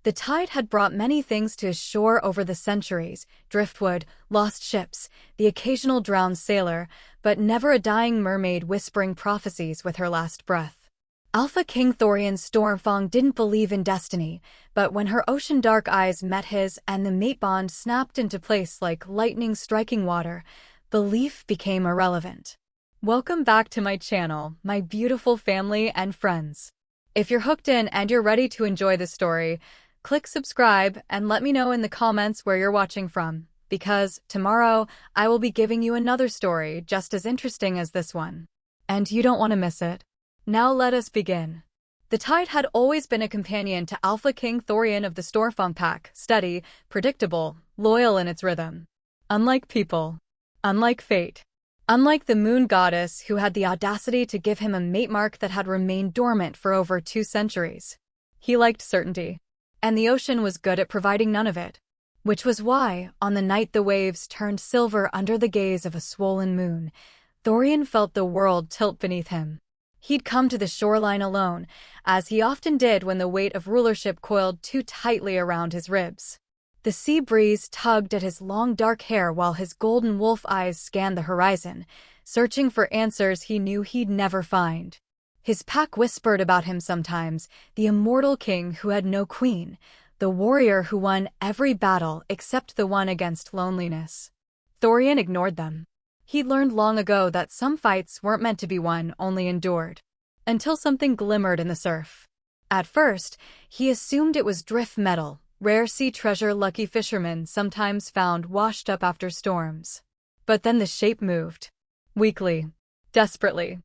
The tide had brought many things to his shore over the centuries: driftwood, lost ships, the occasional drowned sailor, but never a dying mermaid whispering prophecies with her last breath. Alpha King Thorian Stormfang didn't believe in destiny, but when her ocean-dark eyes met his and the mate bond snapped into place like lightning striking water, belief became irrelevant. Welcome back to my channel, my beautiful family and friends. If you're hooked in and you're ready to enjoy the story, click subscribe and let me know in the comments where you're watching from, because tomorrow I will be giving you another story just as interesting as this one. And you don't want to miss it. Now let us begin. The tide had always been a companion to Alpha King Thorian of the Stormfang pack, steady, predictable, loyal in its rhythm. Unlike people. Unlike fate. Unlike the moon goddess who had the audacity to give him a mate mark that had remained dormant for over 2 centuries. He liked certainty. And the ocean was good at providing none of it. Which was why, on the night the waves turned silver under the gaze of a swollen moon, Thorian felt the world tilt beneath him. He'd come to the shoreline alone, as he often did when the weight of rulership coiled too tightly around his ribs. The sea breeze tugged at his long dark hair while his golden wolf eyes scanned the horizon, searching for answers he knew he'd never find. His pack whispered about him sometimes, the immortal king who had no queen, the warrior who won every battle except the one against loneliness. Thorian ignored them. He'd learned long ago that some fights weren't meant to be won, only endured. Until something glimmered in the surf. At first, he assumed it was drift metal, rare sea treasure lucky fishermen sometimes found washed up after storms. But then the shape moved. Weakly. Desperately.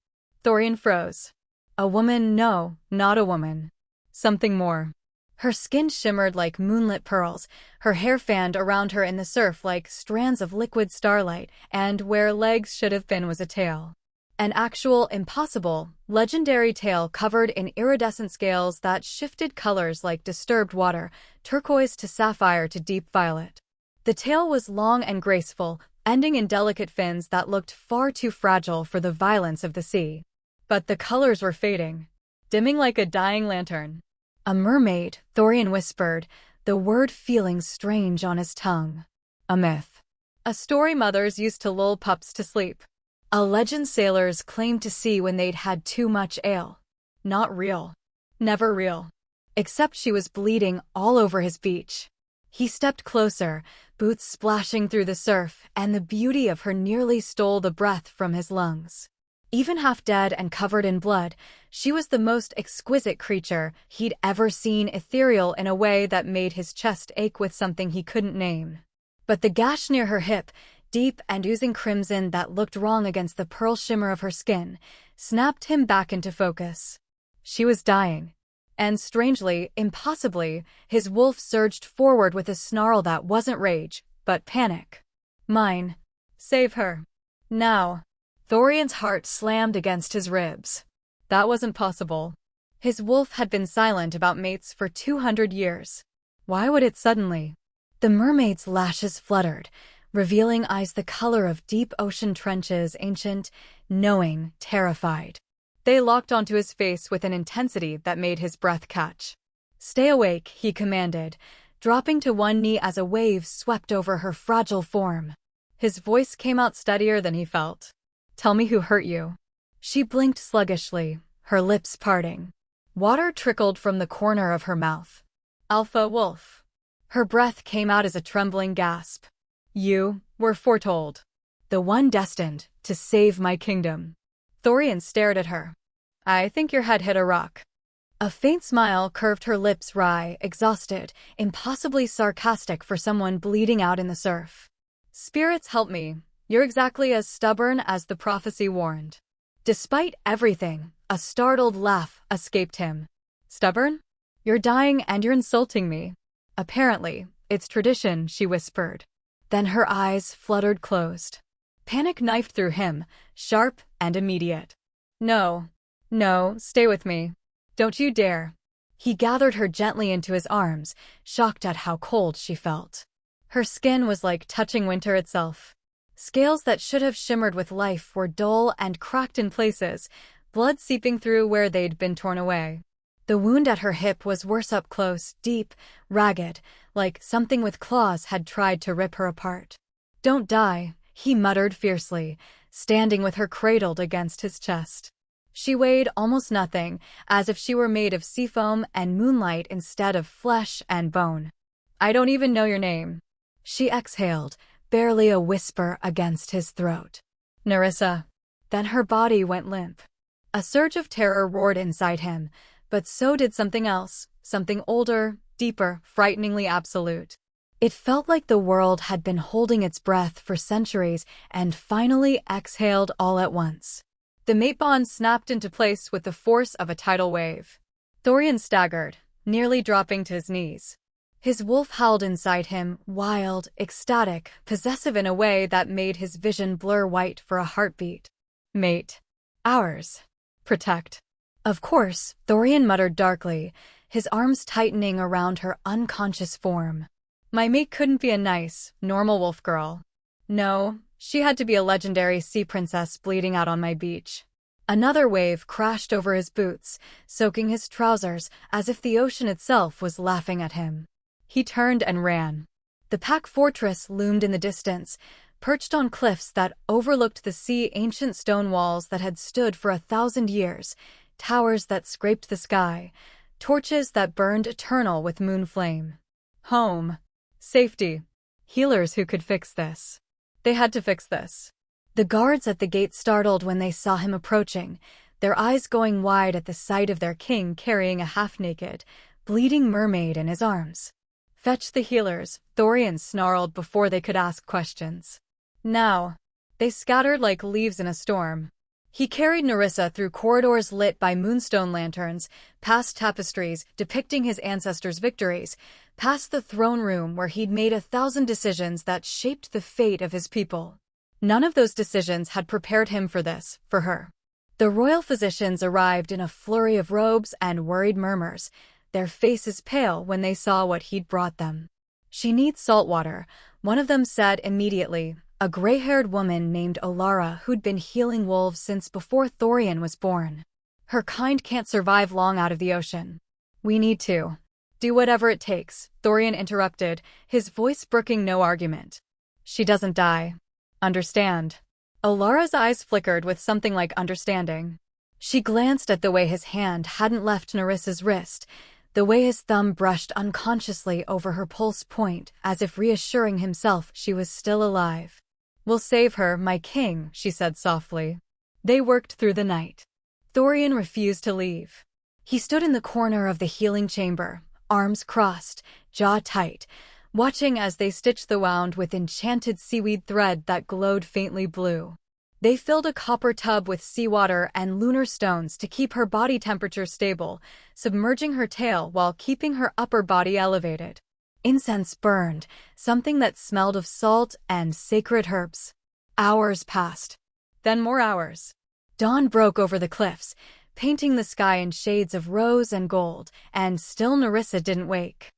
Thorian froze. A woman? No, not a woman. Something more. Her skin shimmered like moonlit pearls, her hair fanned around her in the surf like strands of liquid starlight, and where legs should have been was a tail. An actual, impossible, legendary tail covered in iridescent scales that shifted colors like disturbed water, turquoise to sapphire to deep violet. The tail was long and graceful, ending in delicate fins that looked far too fragile for the violence of the sea. But the colors were fading, dimming like a dying lantern. A mermaid, Thorian whispered, the word feeling strange on his tongue. A myth. A story mothers used to lull pups to sleep. A legend sailors claimed to see when they'd had too much ale. Not real. Never real. Except she was bleeding all over his beach. He stepped closer, boots splashing through the surf, and the beauty of her nearly stole the breath from his lungs. Even half dead and covered in blood, she was the most exquisite creature he'd ever seen, ethereal in a way that made his chest ache with something he couldn't name. But the gash near her hip, deep and oozing crimson that looked wrong against the pearl shimmer of her skin, snapped him back into focus. She was dying. And strangely, impossibly, his wolf surged forward with a snarl that wasn't rage, but panic. Mine. Save her. Now. Thorian's heart slammed against his ribs. That wasn't possible. His wolf had been silent about mates for 200 years. Why would it suddenly? The mermaid's lashes fluttered, revealing eyes the color of deep ocean trenches, ancient, knowing, terrified. They locked onto his face with an intensity that made his breath catch. Stay awake, he commanded, dropping to one knee as a wave swept over her fragile form. His voice came out steadier than he felt. Tell me who hurt you. She blinked sluggishly, her lips parting. Water trickled from the corner of her mouth. Alpha Wolf. Her breath came out as a trembling gasp. You were foretold. The one destined to save my kingdom. Thorian stared at her. I think your head hit a rock. A faint smile curved her lips, wry, exhausted, impossibly sarcastic for someone bleeding out in the surf. Spirits help me. You're exactly as stubborn as the prophecy warned. Despite everything, a startled laugh escaped him. Stubborn? You're dying and you're insulting me. Apparently, it's tradition, she whispered. Then her eyes fluttered closed. Panic knifed through him, sharp and immediate. No, stay with me. Don't you dare. He gathered her gently into his arms, shocked at how cold she felt. Her skin was like touching winter itself. Scales that should have shimmered with life were dull and cracked in places, blood seeping through where they'd been torn away. The wound at her hip was worse up close, deep, ragged, like something with claws had tried to rip her apart. "Don't die," he muttered fiercely, standing with her cradled against his chest. She weighed almost nothing, as if she were made of seafoam and moonlight instead of flesh and bone. "I don't even know your name," she exhaled, barely a whisper against his throat. "Nerissa." Then her body went limp. A surge of terror roared inside him, but so did something else, something older, deeper, frighteningly absolute. It felt like the world had been holding its breath for centuries and finally exhaled all at once. The mate bond snapped into place with the force of a tidal wave. Thorian staggered, nearly dropping to his knees. His wolf howled inside him, wild, ecstatic, possessive in a way that made his vision blur white for a heartbeat. "Mate. Ours. Protect." "Of course," Thorian muttered darkly, his arms tightening around her unconscious form. "My mate couldn't be a nice, normal wolf girl. No, she had to be a legendary sea princess bleeding out on my beach." Another wave crashed over his boots, soaking his trousers as if the ocean itself was laughing at him. He turned and ran. The pack fortress loomed in the distance, perched on cliffs that overlooked the sea, ancient stone walls that had stood for 1,000 years, towers that scraped the sky, torches that burned eternal with moon flame. Home. Safety. Healers who could fix this. They had to fix this. The guards at the gate startled when they saw him approaching, their eyes going wide at the sight of their king carrying a half-naked, bleeding mermaid in his arms. "Fetch the healers," Thorian snarled before they could ask questions. Now. They scattered like leaves in a storm. He carried Nerissa through corridors lit by moonstone lanterns, past tapestries depicting his ancestors' victories, past the throne room where he'd made 1,000 decisions that shaped the fate of his people. None of those decisions had prepared him for this, for her. The royal physicians arrived in a flurry of robes and worried murmurs, their faces pale when they saw what he'd brought them. "She needs saltwater," one of them said immediately, a gray-haired woman named Alara who'd been healing wolves since before Thorian was born. "Her kind can't survive long out of the ocean." "We need to do whatever it takes," Thorian interrupted, his voice brooking no argument. "She doesn't die. Understand?" Alara's eyes flickered with something like understanding. She glanced at the way his hand hadn't left Nerissa's wrist, the way his thumb brushed unconsciously over her pulse point, as if reassuring himself she was still alive. "We'll save her, my king," she said softly. They worked through the night. Thorian refused to leave. He stood in the corner of the healing chamber, arms crossed, jaw tight, watching as they stitched the wound with enchanted seaweed thread that glowed faintly blue. They filled a copper tub with seawater and lunar stones to keep her body temperature stable, submerging her tail while keeping her upper body elevated. Incense burned, something that smelled of salt and sacred herbs. Hours passed. Then more hours. Dawn broke over the cliffs, painting the sky in shades of rose and gold, and still Nerissa didn't wake.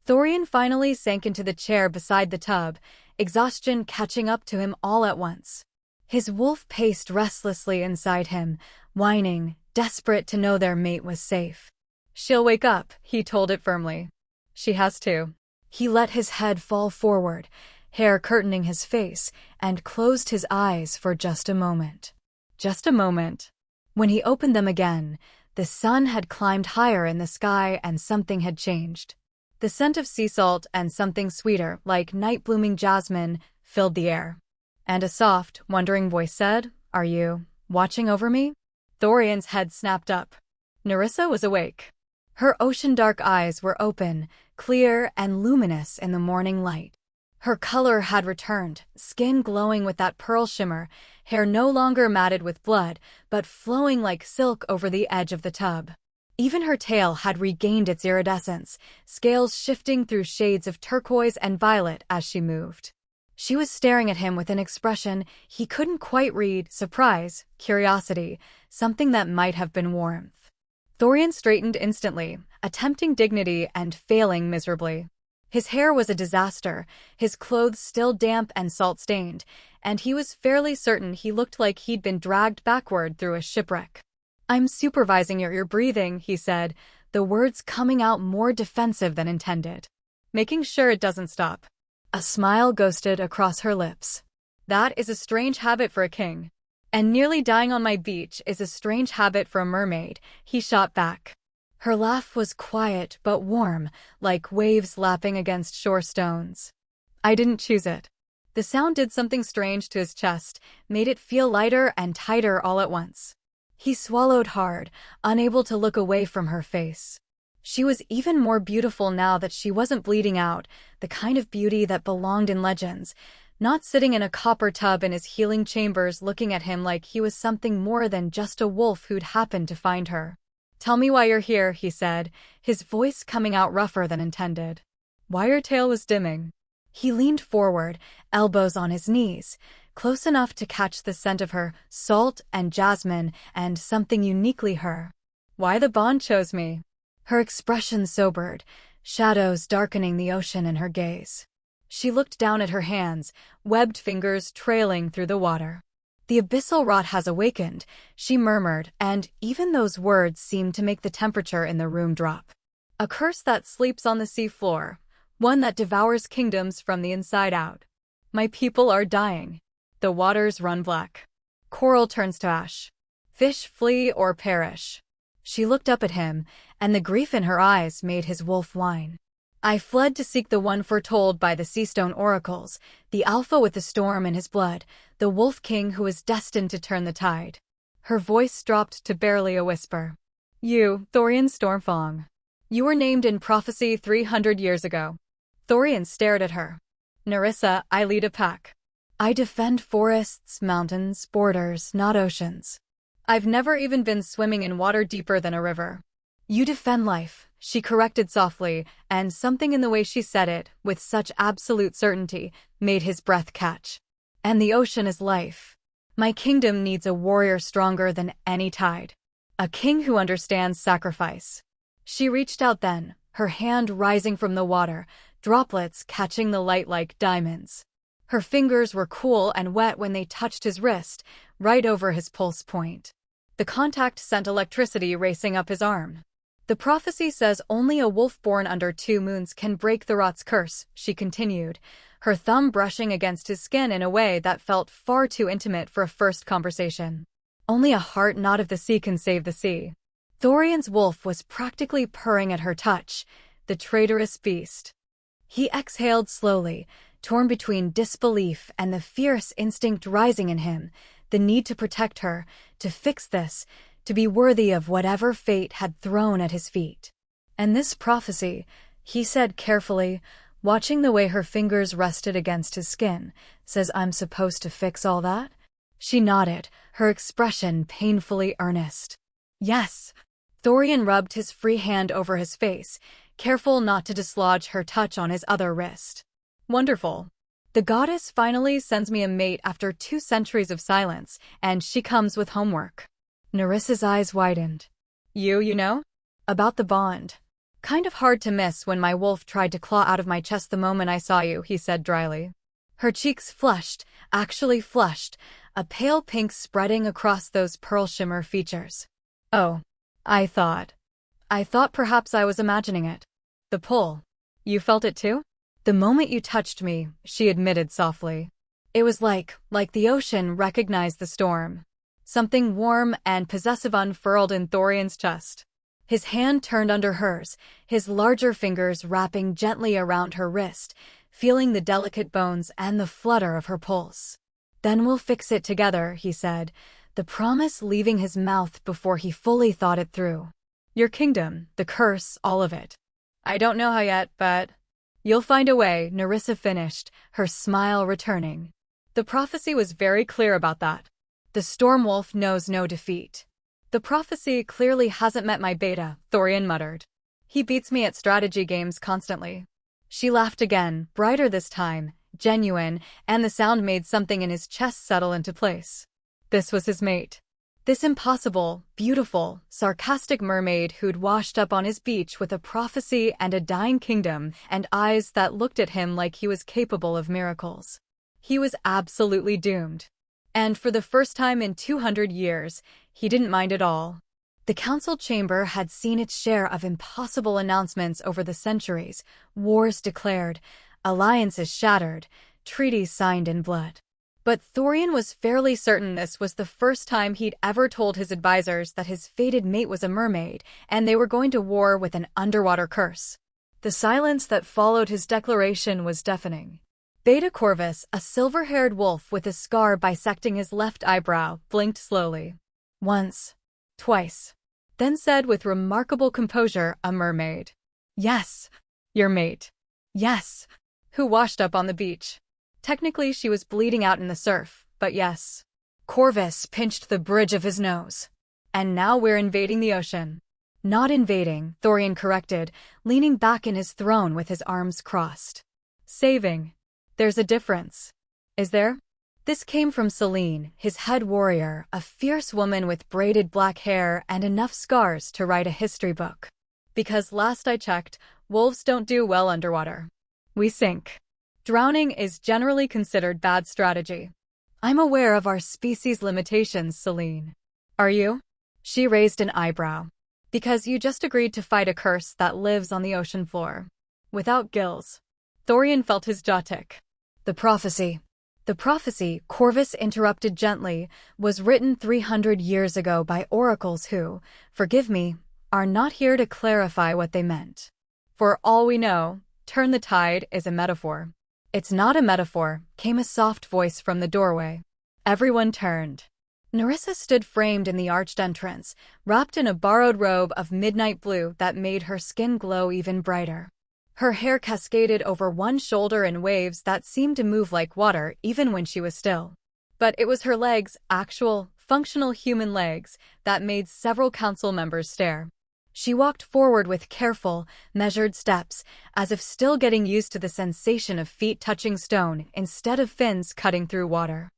Thorian finally sank into the chair beside the tub, exhaustion catching up to him all at once. His wolf paced restlessly inside him, whining, desperate to know their mate was safe. "She'll wake up," he told it firmly. "She has to." He let his head fall forward, hair curtaining his face, and closed his eyes for just a moment. Just a moment. When he opened them again, the sun had climbed higher in the sky and something had changed. The scent of sea salt and something sweeter, like night-blooming jasmine, filled the air. And a soft, wondering voice said, "Are you watching over me?" Thorian's head snapped up. Nerissa was awake. Her ocean-dark eyes were open, clear and luminous in the morning light. Her color had returned, skin glowing with that pearl shimmer, hair no longer matted with blood, but flowing like silk over the edge of the tub. Even her tail had regained its iridescence, scales shifting through shades of turquoise and violet as she moved. She was staring at him with an expression he couldn't quite read, surprise, curiosity, something that might have been warmth. Thorian straightened instantly, attempting dignity and failing miserably. His hair was a disaster, his clothes still damp and salt-stained, and he was fairly certain he looked like he'd been dragged backward through a shipwreck. "I'm supervising your breathing," he said, the words coming out more defensive than intended. Making sure it doesn't stop. A smile ghosted across her lips. That is a strange habit for a king. And nearly dying on my beach is a strange habit for a mermaid, he shot back. Her laugh was quiet but warm, like waves lapping against shore stones. I didn't choose it. The sound did something strange to his chest, made it feel lighter and tighter all at once. He swallowed hard, unable to look away from her face. She was even more beautiful now that she wasn't bleeding out, the kind of beauty that belonged in legends, not sitting in a copper tub in his healing chambers looking at him like he was something more than just a wolf who'd happened to find her. Tell me why you're here, he said, his voice coming out rougher than intended. Why your tail was dimming. He leaned forward, elbows on his knees, close enough to catch the scent of her salt and jasmine and something uniquely her. Why the bond chose me. Her expression sobered, shadows darkening the ocean in her gaze. She looked down at her hands, webbed fingers trailing through the water. The abyssal rot has awakened, she murmured, and even those words seemed to make the temperature in the room drop. A curse that sleeps on the sea floor, one that devours kingdoms from the inside out. My people are dying. The waters run black. Coral turns to ash. Fish flee or perish. She looked up at him, and the grief in her eyes made his wolf whine. I fled to seek the one foretold by the Seastone oracles, the alpha with the storm in his blood, the wolf king who was destined to turn the tide. Her voice dropped to barely a whisper. You, Thorian Stormfang. You were named in prophecy 300 years ago. Thorian stared at her. Nerissa, I lead a pack. I defend forests, mountains, borders, not oceans. I've never even been swimming in water deeper than a river. You defend life, she corrected softly, and something in the way she said it, with such absolute certainty, made his breath catch. And the ocean is life. My kingdom needs a warrior stronger than any tide. A king who understands sacrifice. She reached out then, her hand rising from the water, droplets catching the light like diamonds. Her fingers were cool and wet when they touched his wrist, right over his pulse point. The contact sent electricity racing up his arm. The prophecy says only a wolf born under 2 moons can break the rot's curse, she continued, her thumb brushing against his skin in a way that felt far too intimate for a first conversation. Only a heart not of the sea can save the sea. Thorian's wolf was practically purring at her touch, the traitorous beast. He exhaled slowly, torn between disbelief and the fierce instinct rising in him, the need to protect her, to fix this, to be worthy of whatever fate had thrown at his feet. And this prophecy, he said carefully, watching the way her fingers rested against his skin, says I'm supposed to fix all that? She nodded, her expression painfully earnest. Yes. Thorian rubbed his free hand over his face, careful not to dislodge her touch on his other wrist. Wonderful. The goddess finally sends me a mate after 2 centuries of silence, and she comes with homework. Nerissa's eyes widened. You know? About the bond. Kind of hard to miss when my wolf tried to claw out of my chest the moment I saw you, he said dryly. Her cheeks flushed, actually flushed, a pale pink spreading across those pearl shimmer features. Oh. I thought perhaps I was imagining it. The pull. You felt it too? The moment you touched me, she admitted softly. It was like the ocean recognized the storm. Something warm and possessive unfurled in Thorian's chest. His hand turned under hers, his larger fingers wrapping gently around her wrist, feeling the delicate bones and the flutter of her pulse. Then we'll fix it together, he said, the promise leaving his mouth before he fully thought it through. Your kingdom, the curse, all of it. I don't know how yet, but you'll find a way, Nerissa finished, her smile returning. The prophecy was very clear about that. The Stormwolf knows no defeat. The prophecy clearly hasn't met my beta, Thorian muttered. He beats me at strategy games constantly. She laughed again, brighter this time, genuine, and the sound made something in his chest settle into place. This was his mate. This impossible, beautiful, sarcastic mermaid who'd washed up on his beach with a prophecy and a dying kingdom and eyes that looked at him like he was capable of miracles. He was absolutely doomed. And for the first time in 200 years, he didn't mind at all. The council chamber had seen its share of impossible announcements over the centuries, wars declared, alliances shattered, treaties signed in blood. But Thorian was fairly certain this was the first time he'd ever told his advisors that his fated mate was a mermaid, and they were going to war with an underwater curse. The silence that followed his declaration was deafening. Beta Corvus, a silver-haired wolf with a scar bisecting his left eyebrow, blinked slowly. Once. Twice. Then said with remarkable composure, "A mermaid." "Yes. Your mate." "Yes." "Who washed up on the beach." Technically, she was bleeding out in the surf, but yes. Corvus pinched the bridge of his nose. "And now we're invading the ocean." "Not invading," Thorian corrected, leaning back in his throne with his arms crossed. "Saving. There's a difference." "Is there?" This came from Selene, his head warrior, a fierce woman with braided black hair and enough scars to write a history book. "Because last I checked, wolves don't do well underwater. We sink. Drowning is generally considered bad strategy." "I'm aware of our species' limitations, Selene." "Are you?" She raised an eyebrow. "Because you just agreed to fight a curse that lives on the ocean floor. Without gills." Thorian felt his jaw tick. "The prophecy." "The prophecy," Corvus interrupted gently, "was written 300 years ago by oracles who, forgive me, are not here to clarify what they meant. For all we know, turn the tide is a metaphor." "It's not a metaphor," came a soft voice from the doorway. Everyone turned. Nerissa stood framed in the arched entrance, wrapped in a borrowed robe of midnight blue that made her skin glow even brighter. Her hair cascaded over one shoulder in waves that seemed to move like water even when she was still. But it was her legs, actual, functional human legs, that made several council members stare. She walked forward with careful, measured steps, as if still getting used to the sensation of feet touching stone instead of fins cutting through water.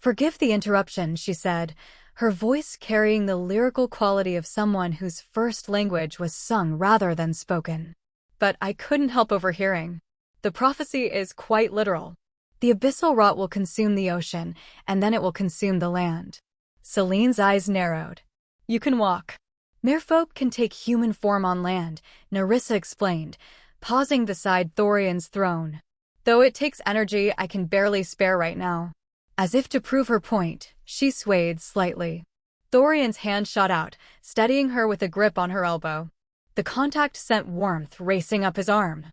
"Forgive the interruption," she said, her voice carrying the lyrical quality of someone whose first language was sung rather than spoken. "But I couldn't help overhearing. The prophecy is quite literal. The abyssal rot will consume the ocean, and then it will consume the land." Selene's eyes narrowed. "You can walk. Merfolk can take human form on land," Nerissa explained, pausing beside Thorian's throne. "Though it takes energy I can barely spare right now." As if to prove her point, she swayed slightly. Thorian's hand shot out, steadying her with a grip on her elbow. The contact sent warmth racing up his arm.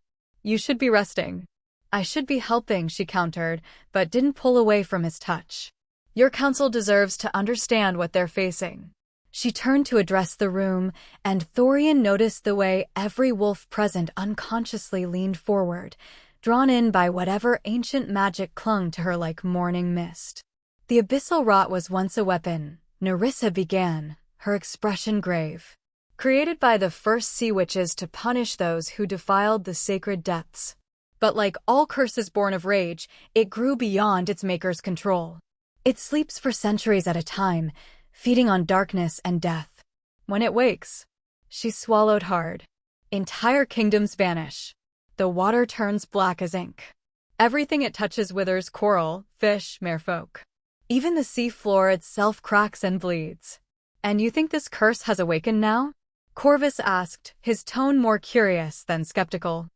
"You should be resting." "I should be helping," she countered, but didn't pull away from his touch. "Your council deserves to understand what they're facing." She turned to address the room, and Thorian noticed the way every wolf present unconsciously leaned forward, drawn in by whatever ancient magic clung to her like morning mist. "The abyssal rot was once a weapon," Nerissa began, her expression grave. "Created by the first sea witches to punish those who defiled the sacred depths. But like all curses born of rage, it grew beyond its maker's control. It sleeps for centuries at a time, feeding on darkness and death. When it wakes," she swallowed hard, "entire kingdoms vanish. The water turns black as ink. Everything it touches withers: coral, fish, merfolk. Even the sea floor itself cracks and bleeds." "And you think this curse has awakened now?" Corvus asked, his tone more curious than skeptical.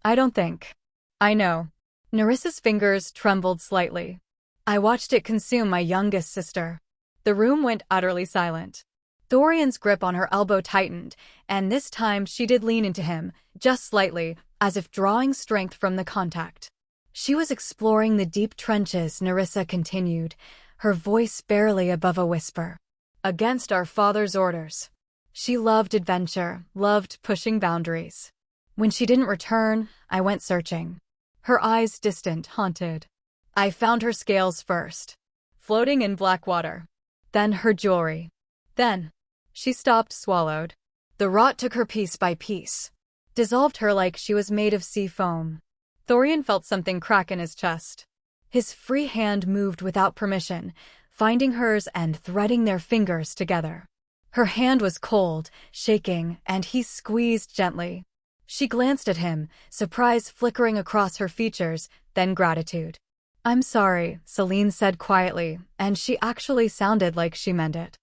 "I don't think. I know." Nerissa's fingers trembled slightly. "I watched it consume my youngest sister." The room went utterly silent. Thorian's grip on her elbow tightened, and this time she did lean into him, just slightly, as if drawing strength from the contact. "She was exploring the deep trenches," Nerissa continued, her voice barely above a whisper. "Against our father's orders. She loved adventure, loved pushing boundaries. When she didn't return, I went searching." Her eyes distant, haunted. "I found her scales first, floating in black water. Then her jewelry. Then..." She stopped, swallowed. "The rot took her piece by piece. Dissolved her like she was made of sea foam." Thorian felt something crack in his chest. His free hand moved without permission, finding hers and threading their fingers together. Her hand was cold, shaking, and he squeezed gently. She glanced at him, surprise flickering across her features, then gratitude. "I'm sorry," Selene said quietly, and she actually sounded like she meant it.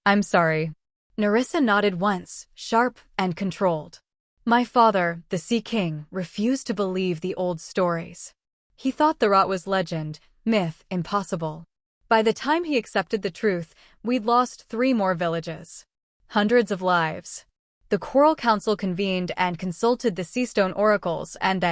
"I'm sorry." Nerissa nodded once, sharp and controlled. My father, the Sea King, refused to believe the old stories. He thought the rot was legend, myth, impossible. By the time he accepted the truth, we'd lost 3 more villages. Hundreds of lives. The Coral Council convened and consulted the Seastone oracles, and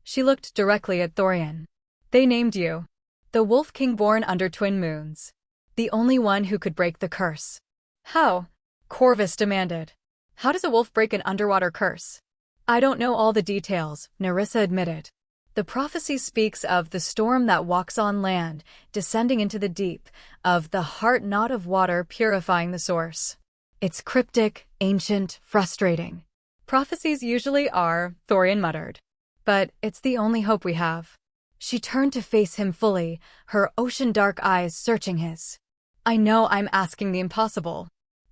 She looked directly at Thorian. They named you the Wolf King born under twin moons. The only one who could break the curse. How? Corvus demanded. How does a wolf break an underwater curse? I don't know all the details, Nerissa admitted. The prophecy speaks of the storm that walks on land, descending into the deep, of the heart knot of water purifying the source. It's cryptic, ancient, frustrating. Prophecies usually are, Thorian muttered. But it's the only hope we have. She turned to face him fully, her ocean-dark eyes searching his. I know I'm asking the impossible.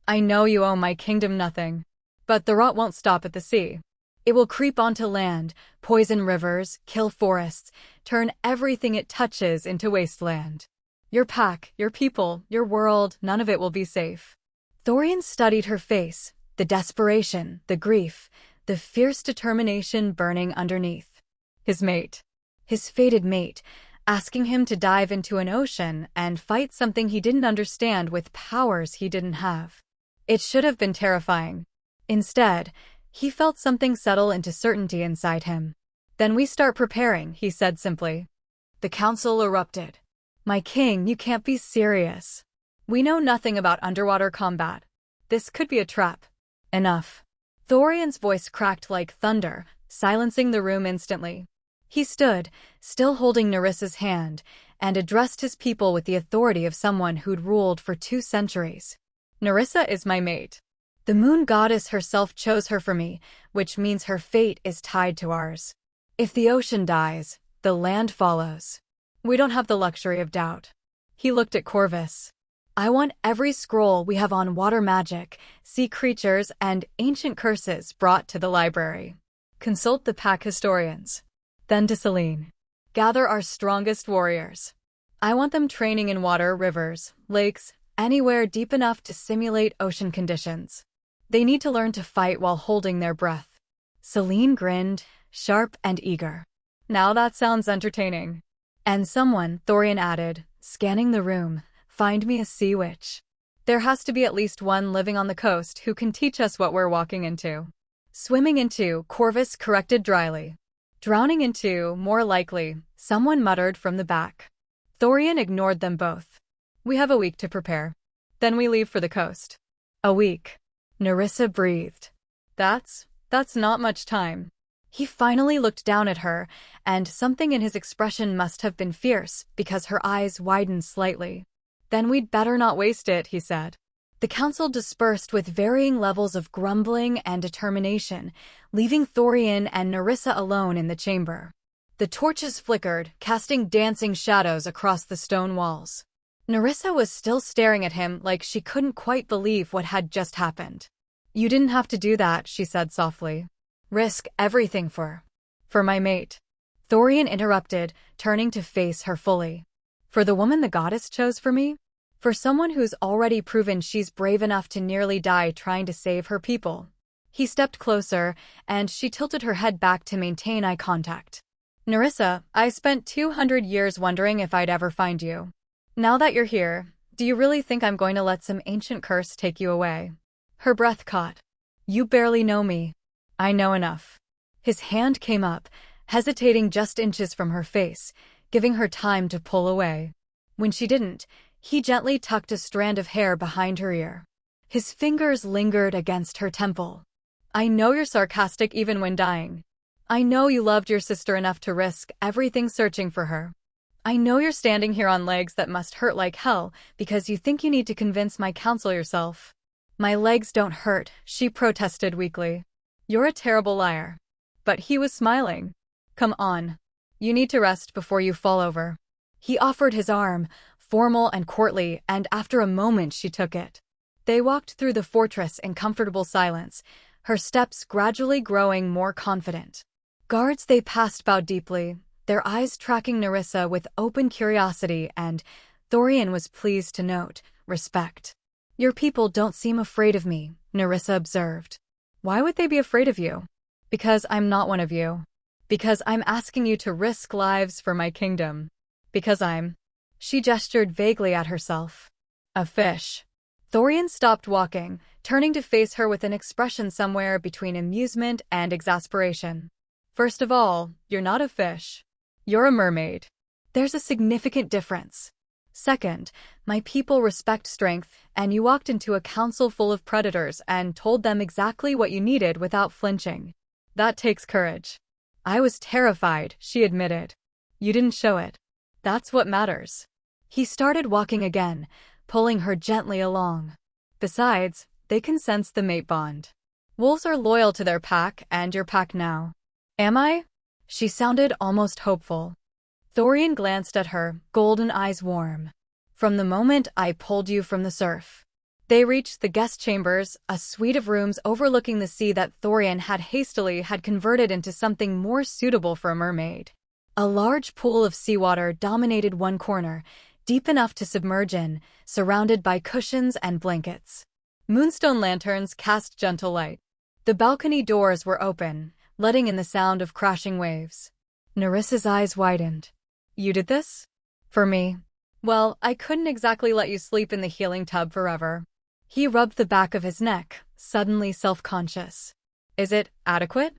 I know you owe my kingdom nothing. But the rot won't stop at the sea. It will creep onto land, poison rivers, kill forests, turn everything it touches into wasteland. Your pack, your people, your world, none of it will be safe. Thorian studied her face, the desperation, the grief, the fierce determination burning underneath. His mate. His fated mate, asking him to dive into an ocean and fight something he didn't understand with powers he didn't have. It should have been terrifying. Instead, he felt something settle into certainty inside him. Then we start preparing, he said simply. The council erupted. My king, you can't be serious. We know nothing about underwater combat. This could be a trap. Enough. Thorian's voice cracked like thunder, silencing the room instantly. He stood, still holding Nerissa's hand, and addressed his people with the authority of someone who'd ruled for 2 centuries. Nerissa is my mate. The moon goddess herself chose her for me, which means her fate is tied to ours. If the ocean dies, the land follows. We don't have the luxury of doubt. He looked at Corvus. I want every scroll we have on water magic, sea creatures, and ancient curses brought to the library. Consult the pack historians. Then to Selene. Gather our strongest warriors. I want them training in water, rivers, lakes, anywhere deep enough to simulate ocean conditions. They need to learn to fight while holding their breath. Selene grinned, sharp and eager. Now that sounds entertaining. And someone, Thorian added, scanning the room, find me a sea witch. There has to be at least one living on the coast who can teach us what we're walking into. Swimming into, Corvus corrected dryly. Drowning into, more likely, someone muttered from the back. Thorian ignored them both. We have a week to prepare. Then we leave for the coast. A week. Nerissa breathed. That's not much time. He finally looked down at her, and something in his expression must have been fierce, because her eyes widened slightly. Then we'd better not waste it, he said. The council dispersed with varying levels of grumbling and determination, leaving Thorian and Nerissa alone in the chamber. The torches flickered, casting dancing shadows across the stone walls. Nerissa was still staring at him like she couldn't quite believe what had just happened. You didn't have to do that, she said softly. Risk everything for my mate. Thorian interrupted, turning to face her fully. For the woman the goddess chose for me? For someone who's already proven she's brave enough to nearly die trying to save her people. He stepped closer, and she tilted her head back to maintain eye contact. Nerissa, I spent 200 years wondering if I'd ever find you. Now that you're here, do you really think I'm going to let some ancient curse take you away? Her breath caught. You barely know me. I know enough. His hand came up, hesitating just inches from her face, giving her time to pull away. When she didn't, he gently tucked a strand of hair behind her ear. His fingers lingered against her temple. I know you're sarcastic even when dying. I know you loved your sister enough to risk everything searching for her. I know you're standing here on legs that must hurt like hell because you think you need to convince my council yourself. My legs don't hurt, she protested weakly. You're a terrible liar. But he was smiling. Come on. You need to rest before you fall over. He offered his arm, formal and courtly, and after a moment she took it. They walked through the fortress in comfortable silence, her steps gradually growing more confident. Guards they passed bowed deeply, their eyes tracking Nerissa with open curiosity and, Thorian was pleased to note, respect. Your people don't seem afraid of me, Nerissa observed. Why would they be afraid of you? Because I'm not one of you. Because I'm asking you to risk lives for my kingdom. Because I'm... She gestured vaguely at herself. A fish. Thorian stopped walking, turning to face her with an expression somewhere between amusement and exasperation. First of all, you're not a fish. You're a mermaid. There's a significant difference. Second, my people respect strength, and you walked into a council full of predators and told them exactly what you needed without flinching. That takes courage. I was terrified, she admitted. You didn't show it. That's what matters. He started walking again, pulling her gently along. Besides, they can sense the mate bond. Wolves are loyal to their pack, and your pack now. Am I? She sounded almost hopeful. Thorian glanced at her, golden eyes warm. From the moment I pulled you from the surf. They reached the guest chambers, a suite of rooms overlooking the sea that Thorian had converted into something more suitable for a mermaid. A large pool of seawater dominated one corner, deep enough to submerge in, surrounded by cushions and blankets. Moonstone lanterns cast gentle light. The balcony doors were open, letting in the sound of crashing waves. Nerissa's eyes widened. You did this? For me? Well, I couldn't exactly let you sleep in the healing tub forever. He rubbed the back of his neck, suddenly self-conscious. Is it adequate?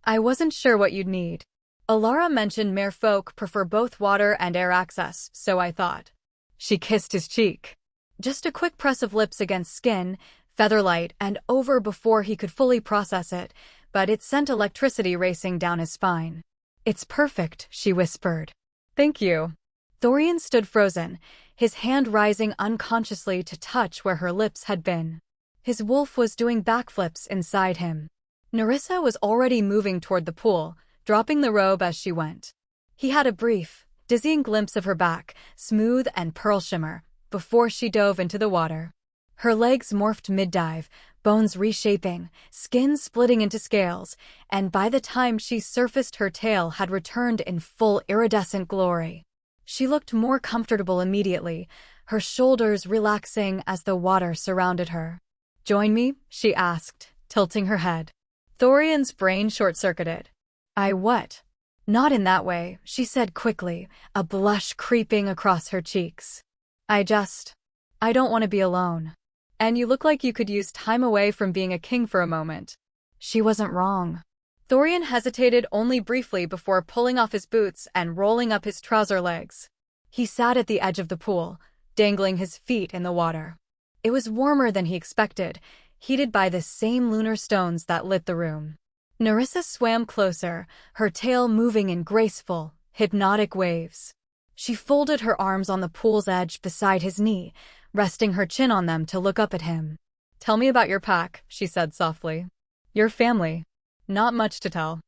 I wasn't sure what you'd need. Alara mentioned merfolk prefer both water and air access, so I thought. She kissed his cheek. Just a quick press of lips against skin, featherlight, and over before he could fully process it, but it sent electricity racing down his spine. It's perfect, she whispered. Thank you. Thorian stood frozen, his hand rising unconsciously to touch where her lips had been. His wolf was doing backflips inside him. Nerissa was already moving toward the pool, dropping the robe as she went. He had a brief, dizzying glimpse of her back, smooth and pearl shimmer, before she dove into the water. Her legs morphed mid-dive, bones reshaping, skin splitting into scales, and by the time she surfaced her tail had returned in full iridescent glory. She looked more comfortable immediately, her shoulders relaxing as the water surrounded her. Join me? She asked, tilting her head. Thorian's brain short-circuited. I what? Not in that way, she said quickly, a blush creeping across her cheeks. I don't want to be alone. And you look like you could use time away from being a king for a moment. She wasn't wrong. Thorian hesitated only briefly before pulling off his boots and rolling up his trouser legs. He sat at the edge of the pool, dangling his feet in the water. It was warmer than he expected, heated by the same lunar stones that lit the room. Nerissa swam closer, her tail moving in graceful, hypnotic waves. She folded her arms on the pool's edge beside his knee, resting her chin on them to look up at him. Tell me about your pack, she said softly. Your family. Not much to tell.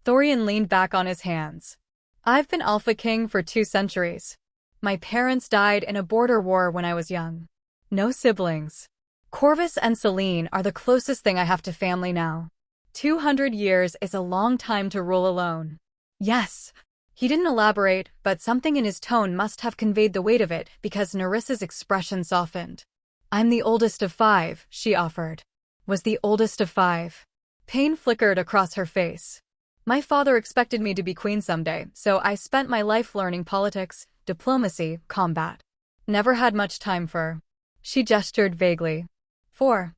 Thorian leaned back on his hands. I've been Alpha King for 2 centuries. My parents died in a border war when I was young. No siblings. Corvus and Selene are the closest thing I have to family now. 200 years is a long time to rule alone. Yes. He didn't elaborate, but something in his tone must have conveyed the weight of it because Nerissa's expression softened. I'm the oldest of 5, she offered. Was the oldest of 5. Pain flickered across her face. My father expected me to be queen someday, so I spent my life learning politics, diplomacy, combat. Never had much time for... She gestured vaguely. For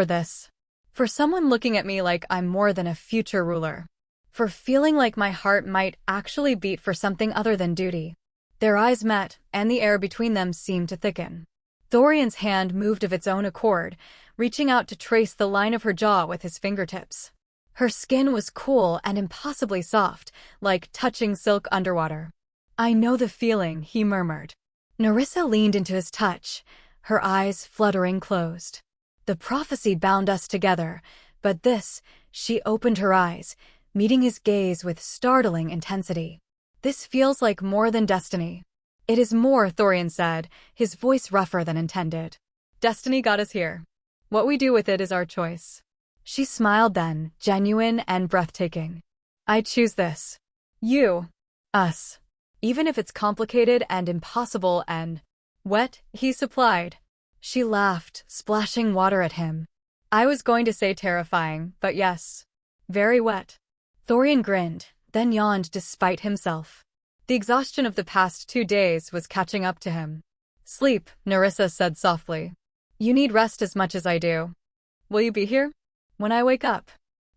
this. For someone looking at me like I'm more than a future ruler. For feeling like my heart might actually beat for something other than duty. Their eyes met, and the air between them seemed to thicken. Thorian's hand moved of its own accord, reaching out to trace the line of her jaw with his fingertips. Her skin was cool and impossibly soft, like touching silk underwater. I know the feeling, he murmured. Nerissa leaned into his touch, her eyes fluttering closed. The prophecy bound us together, but this, she opened her eyes, meeting his gaze with startling intensity. This feels like more than destiny. It is more, Thorian said, his voice rougher than intended. Destiny got us here. What we do with it is our choice. She smiled then, genuine and breathtaking. I choose this. You. Us. Even if it's complicated and impossible and... Wet, he supplied. She laughed, splashing water at him. I was going to say terrifying, but yes. Very wet. Thorian grinned, then yawned despite himself. The exhaustion of the past 2 days was catching up to him. Sleep, Nerissa said softly. You need rest as much as I do. Will you be here? When I wake up.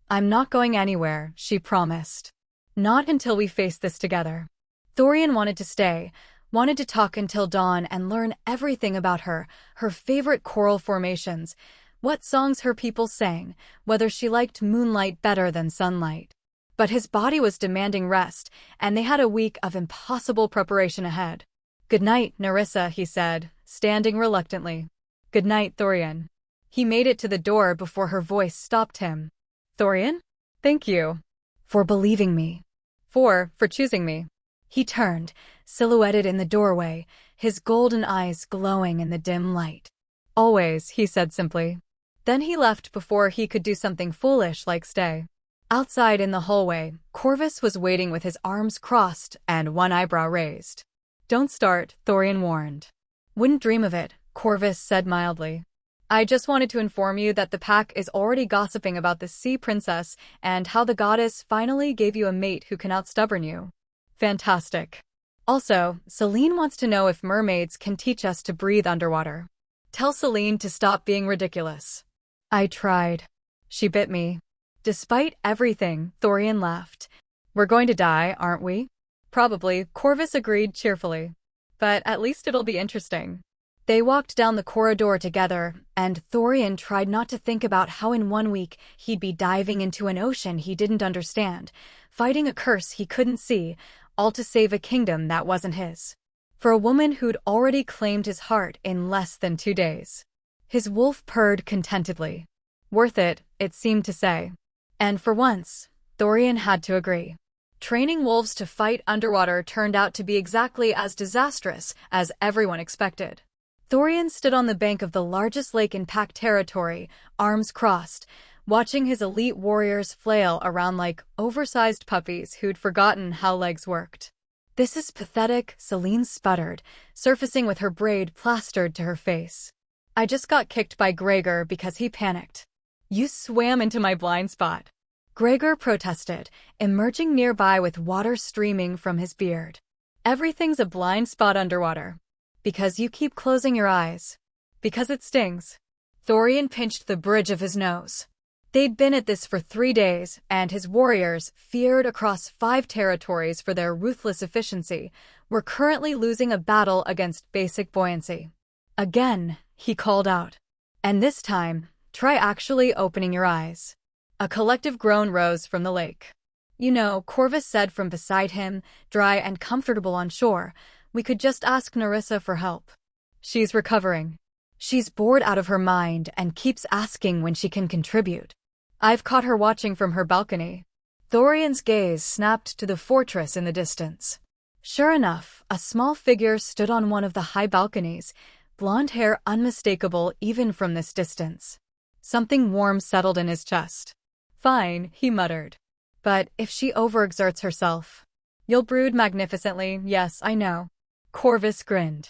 I'm not going anywhere, she promised. Not until we face this together. Thorian wanted to stay, wanted to talk until dawn and learn everything about her, her favorite coral formations, what songs her people sang, whether she liked moonlight better than sunlight. But his body was demanding rest, and they had a week of impossible preparation ahead. Good night, Nerissa, he said, standing reluctantly. Good night, Thorian. He made it to the door before her voice stopped him. Thorian? Thank you. For believing me. For choosing me. He turned, silhouetted in the doorway, his golden eyes glowing in the dim light. Always, he said simply. Then he left before he could do something foolish like stay. Outside in the hallway, Corvus was waiting with his arms crossed and one eyebrow raised. Don't start, Thorian warned. Wouldn't dream of it, Corvus said mildly. I just wanted to inform you that the pack is already gossiping about the sea princess and how the goddess finally gave you a mate who can outstubborn you. Fantastic. Also, Celine wants to know if mermaids can teach us to breathe underwater. Tell Celine to stop being ridiculous. I tried. She bit me. Despite everything, Thorian laughed. We're going to die, aren't we? Probably, Corvus agreed cheerfully. But at least it'll be interesting. They walked down the corridor together, and Thorian tried not to think about how in 1 week he'd be diving into an ocean he didn't understand, fighting a curse he couldn't see, all to save a kingdom that wasn't his. For a woman who'd already claimed his heart in less than 2 days. His wolf purred contentedly. Worth it, it seemed to say. And for once, Thorian had to agree. Training wolves to fight underwater turned out to be exactly as disastrous as everyone expected. Thorian stood on the bank of the largest lake in pack territory, arms crossed, watching his elite warriors flail around like oversized puppies who'd forgotten how legs worked. This is pathetic, Celine sputtered, surfacing with her braid plastered to her face. I just got kicked by Gregor because he panicked. You swam into my blind spot. Gregor protested, emerging nearby with water streaming from his beard. Everything's a blind spot underwater. Because you keep closing your eyes. Because it stings. Thorian pinched the bridge of his nose. They'd been at this for 3 days, and his warriors, feared across 5 territories for their ruthless efficiency, were currently losing a battle against basic buoyancy. Again, he called out. And this time, try actually opening your eyes. A collective groan rose from the lake. You know, Corvus said from beside him, dry and comfortable on shore, we could just ask Nerissa for help. She's recovering. She's bored out of her mind and keeps asking when she can contribute. I've caught her watching from her balcony. Thorian's gaze snapped to the fortress in the distance. Sure enough, a small figure stood on one of the high balconies, blonde hair unmistakable even from this distance. Something warm settled in his chest. Fine, he muttered. But if she overexerts herself. You'll brood magnificently, yes, I know. Corvus grinned.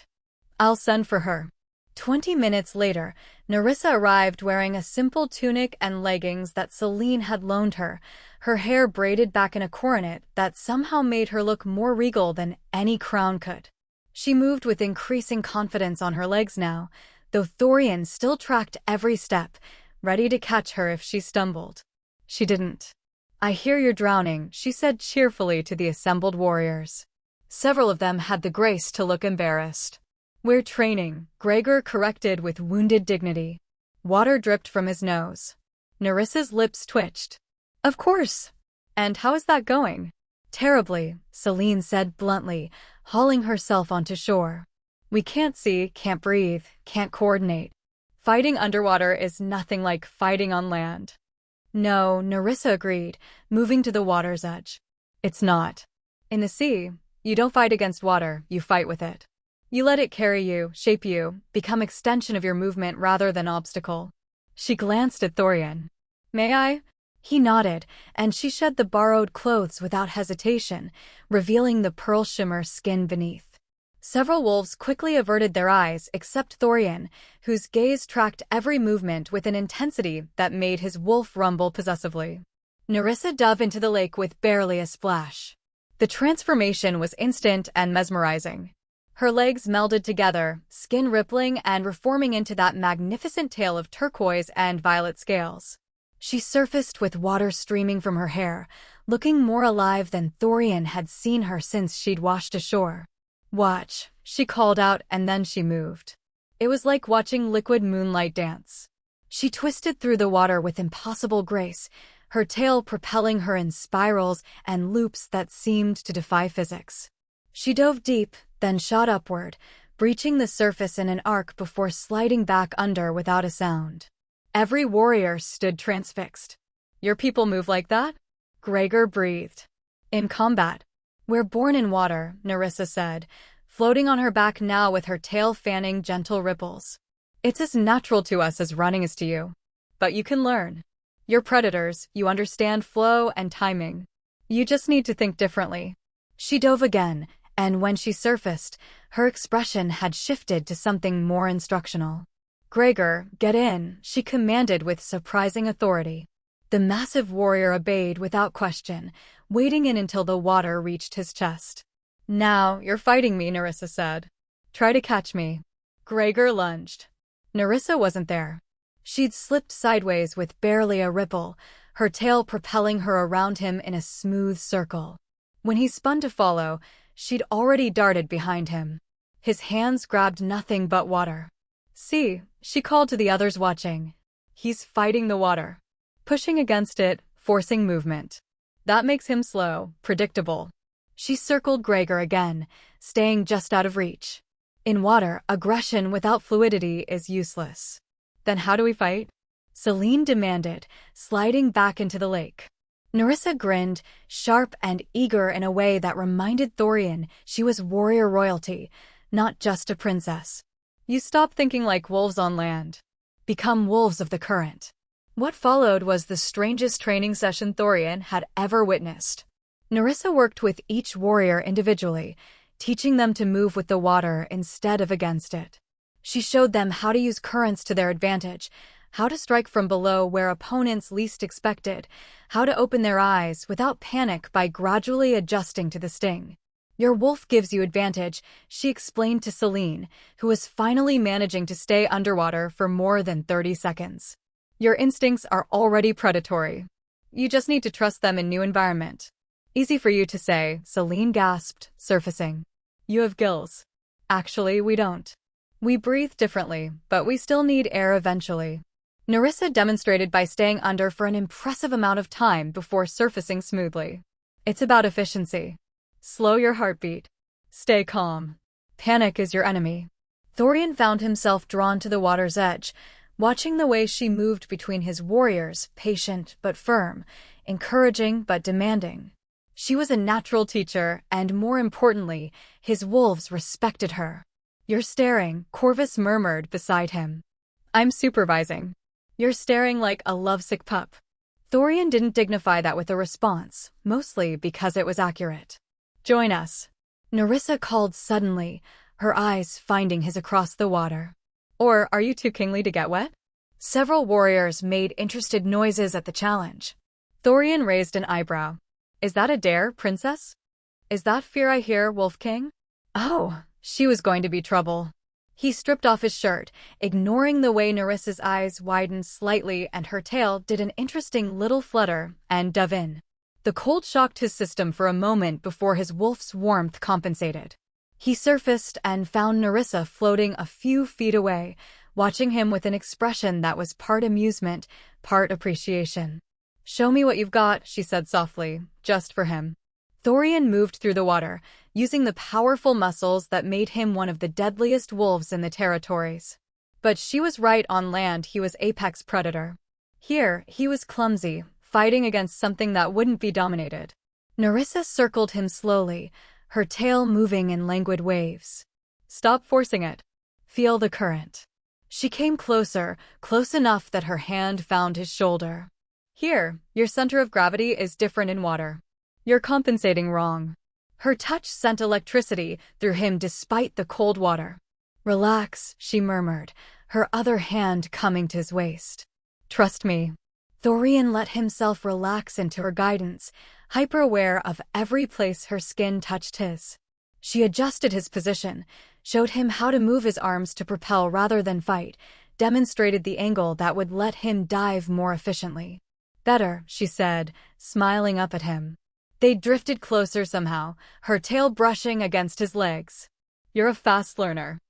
I'll send for her. 20 minutes later, Nerissa arrived wearing a simple tunic and leggings that Celine had loaned her, her hair braided back in a coronet that somehow made her look more regal than any crown could. She moved with increasing confidence on her legs now, though Thorian still tracked every step, ready to catch her if she stumbled. She didn't. I hear you're drowning, she said cheerfully to the assembled warriors. Several of them had the grace to look embarrassed. We're training, Gregor corrected with wounded dignity. Water dripped from his nose. Nerissa's lips twitched. Of course. And how is that going? Terribly, Celine said bluntly, hauling herself onto shore. We can't see, can't breathe, can't coordinate. Fighting underwater is nothing like fighting on land. No, Nerissa agreed, moving to the water's edge. It's not. In the sea, you don't fight against water, you fight with it. You let it carry you, shape you, become extension of your movement rather than obstacle. She glanced at Thorian. May I? He nodded, and she shed the borrowed clothes without hesitation, revealing the pearl shimmer skin beneath. Several wolves quickly averted their eyes except Thorian, whose gaze tracked every movement with an intensity that made his wolf rumble possessively. Nerissa dove into the lake with barely a splash. The transformation was instant and mesmerizing. Her legs melded together, skin rippling and reforming into that magnificent tail of turquoise and violet scales. She surfaced with water streaming from her hair, looking more alive than Thorian had seen her since she'd washed ashore. "Watch," she called out, and then she moved. It was like watching liquid moonlight dance. She twisted through the water with impossible grace, her tail propelling her in spirals and loops that seemed to defy physics. She dove deep, then shot upward, breaching the surface in an arc before sliding back under without a sound. Every warrior stood transfixed. "Your people move like that?" Gregor breathed. "In combat. We're born in water," Nerissa said, floating on her back now with her tail fanning gentle ripples. "It's as natural to us as running is to you. But you can learn. You're predators, you understand flow and timing. You just need to think differently." She dove again, and when she surfaced, her expression had shifted to something more instructional. "Gregor, get in," she commanded with surprising authority. The massive warrior obeyed without question, wading in until the water reached his chest. "Now, you're fighting me," Nerissa said. "Try to catch me." Gregor lunged. Nerissa wasn't there. She'd slipped sideways with barely a ripple, her tail propelling her around him in a smooth circle. When he spun to follow, she'd already darted behind him. His hands grabbed nothing but water. "See," she called to the others watching. "He's fighting the water. Pushing against it, forcing movement. That makes him slow, predictable." She circled Gregor again, staying just out of reach. In water, aggression without fluidity is useless. "Then how do we fight?" Celine demanded, sliding back into the lake. Nerissa grinned, sharp and eager in a way that reminded Thorian she was warrior royalty, not just a princess. "You stop thinking like wolves on land. Become wolves of the current." What followed was the strangest training session Thorian had ever witnessed. Nerissa worked with each warrior individually, teaching them to move with the water instead of against it. She showed them how to use currents to their advantage, how to strike from below where opponents least expected, how to open their eyes without panic by gradually adjusting to the sting. "Your wolf gives you advantage," she explained to Celine, who was finally managing to stay underwater for more than 30 seconds. "Your instincts are already predatory. You just need to trust them in new environment." "Easy for you to say," Celine gasped, surfacing. "You have gills." "Actually, we don't. We breathe differently, but we still need air eventually." Nerissa demonstrated by staying under for an impressive amount of time before surfacing smoothly. "It's about efficiency. Slow your heartbeat. Stay calm. Panic is your enemy." Thorian found himself drawn to the water's edge, watching the way she moved between his warriors, patient but firm, encouraging but demanding. She was a natural teacher, and more importantly, his wolves respected her. "You're staring," Corvus murmured beside him. "I'm supervising." "You're staring like a lovesick pup." Thorian didn't dignify that with a response, mostly because it was accurate. "Join us," Nerissa called suddenly, her eyes finding his across the water. "Or are you too kingly to get wet?" Several warriors made interested noises at the challenge. Thorian raised an eyebrow. "Is that a dare, princess? Is that fear I hear, Wolf King?" Oh, she was going to be trouble. He stripped off his shirt, ignoring the way Nerissa's eyes widened slightly and her tail did an interesting little flutter, and dove in. The cold shocked his system for a moment before his wolf's warmth compensated. He surfaced and found Nerissa floating a few feet away, watching him with an expression that was part amusement, part appreciation. "Show me what you've got," she said softly, just for him. Thorian moved through the water, using the powerful muscles that made him one of the deadliest wolves in the territories. But she was right, on land he was apex predator. Here, he was clumsy, fighting against something that wouldn't be dominated. Nerissa circled him slowly, her tail moving in languid waves. "Stop forcing it. Feel the current." She came closer, close enough that her hand found his shoulder. "Here, your center of gravity is different in water. You're compensating wrong." Her touch sent electricity through him despite the cold water. "Relax," she murmured, her other hand coming to his waist. "Trust me." Thorian let himself relax into her guidance, hyper-aware of every place her skin touched his. She adjusted his position, showed him how to move his arms to propel rather than fight, demonstrated the angle that would let him dive more efficiently. "Better," she said, smiling up at him. They drifted closer somehow, her tail brushing against his legs. "You're a fast learner."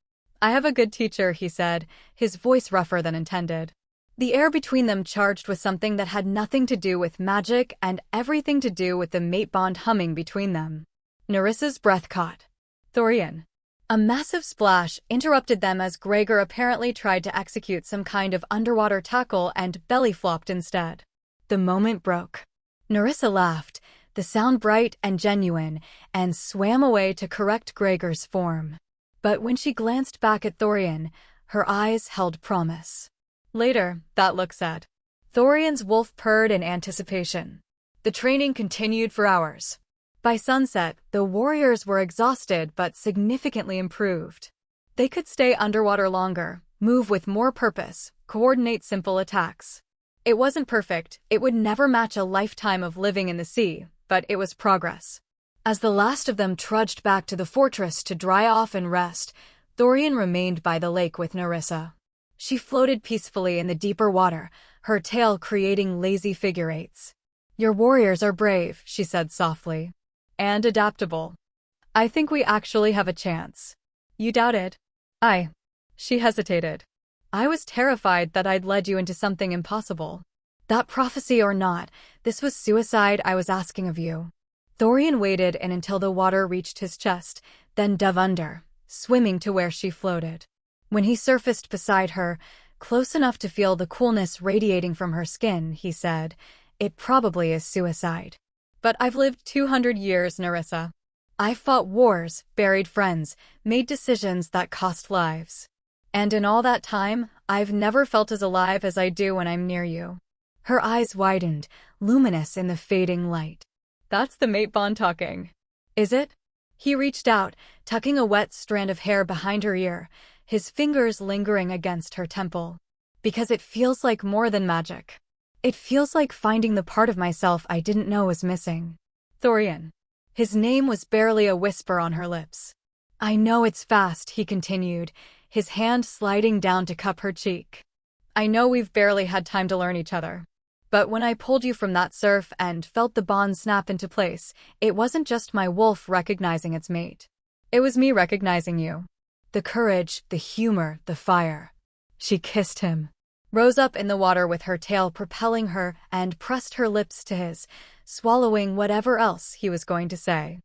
"I have a good teacher," he said, his voice rougher than intended. The air between them charged with something that had nothing to do with magic and everything to do with the mate bond humming between them. Nerissa's breath caught. "Thorian." A massive splash interrupted them as Gregor apparently tried to execute some kind of underwater tackle and belly flopped instead. The moment broke. Nerissa laughed, the sound bright and genuine, and swam away to correct Gregor's form. But when she glanced back at Thorian, her eyes held promise. Later, that look said. Thorian's wolf purred in anticipation. The training continued for hours. By sunset, the warriors were exhausted but significantly improved. They could stay underwater longer, move with more purpose, coordinate simple attacks. It wasn't perfect, it would never match a lifetime of living in the sea, but it was progress. As the last of them trudged back to the fortress to dry off and rest, Thorian remained by the lake with Nerissa. She floated peacefully in the deeper water, her tail creating lazy figure eights. "Your warriors are brave," she said softly. "And adaptable. I think we actually have a chance." "You doubted?" She hesitated. "I was terrified that I'd led you into something impossible." "That prophecy or not, this was suicide I was asking of you." Thorian waited until the water reached his chest, then dove under, swimming to where she floated. When he surfaced beside her, close enough to feel the coolness radiating from her skin, he said, "It probably is suicide. But I've lived 200 years, Nerissa. I've fought wars, buried friends, made decisions that cost lives. And in all that time, I've never felt as alive as I do when I'm near you." Her eyes widened, luminous in the fading light. "That's the mate bond talking." "Is it?" He reached out, tucking a wet strand of hair behind her ear, his fingers lingering against her temple. "Because it feels like more than magic. It feels like finding the part of myself I didn't know was missing." "Thorian." His name was barely a whisper on her lips. "I know it's fast," he continued, his hand sliding down to cup her cheek. "I know we've barely had time to learn each other. But when I pulled you from that surf and felt the bond snap into place, it wasn't just my wolf recognizing its mate. It was me recognizing you. The courage, the humor, the fire." She kissed him, rose up in the water with her tail propelling her, and pressed her lips to his, swallowing whatever else he was going to say.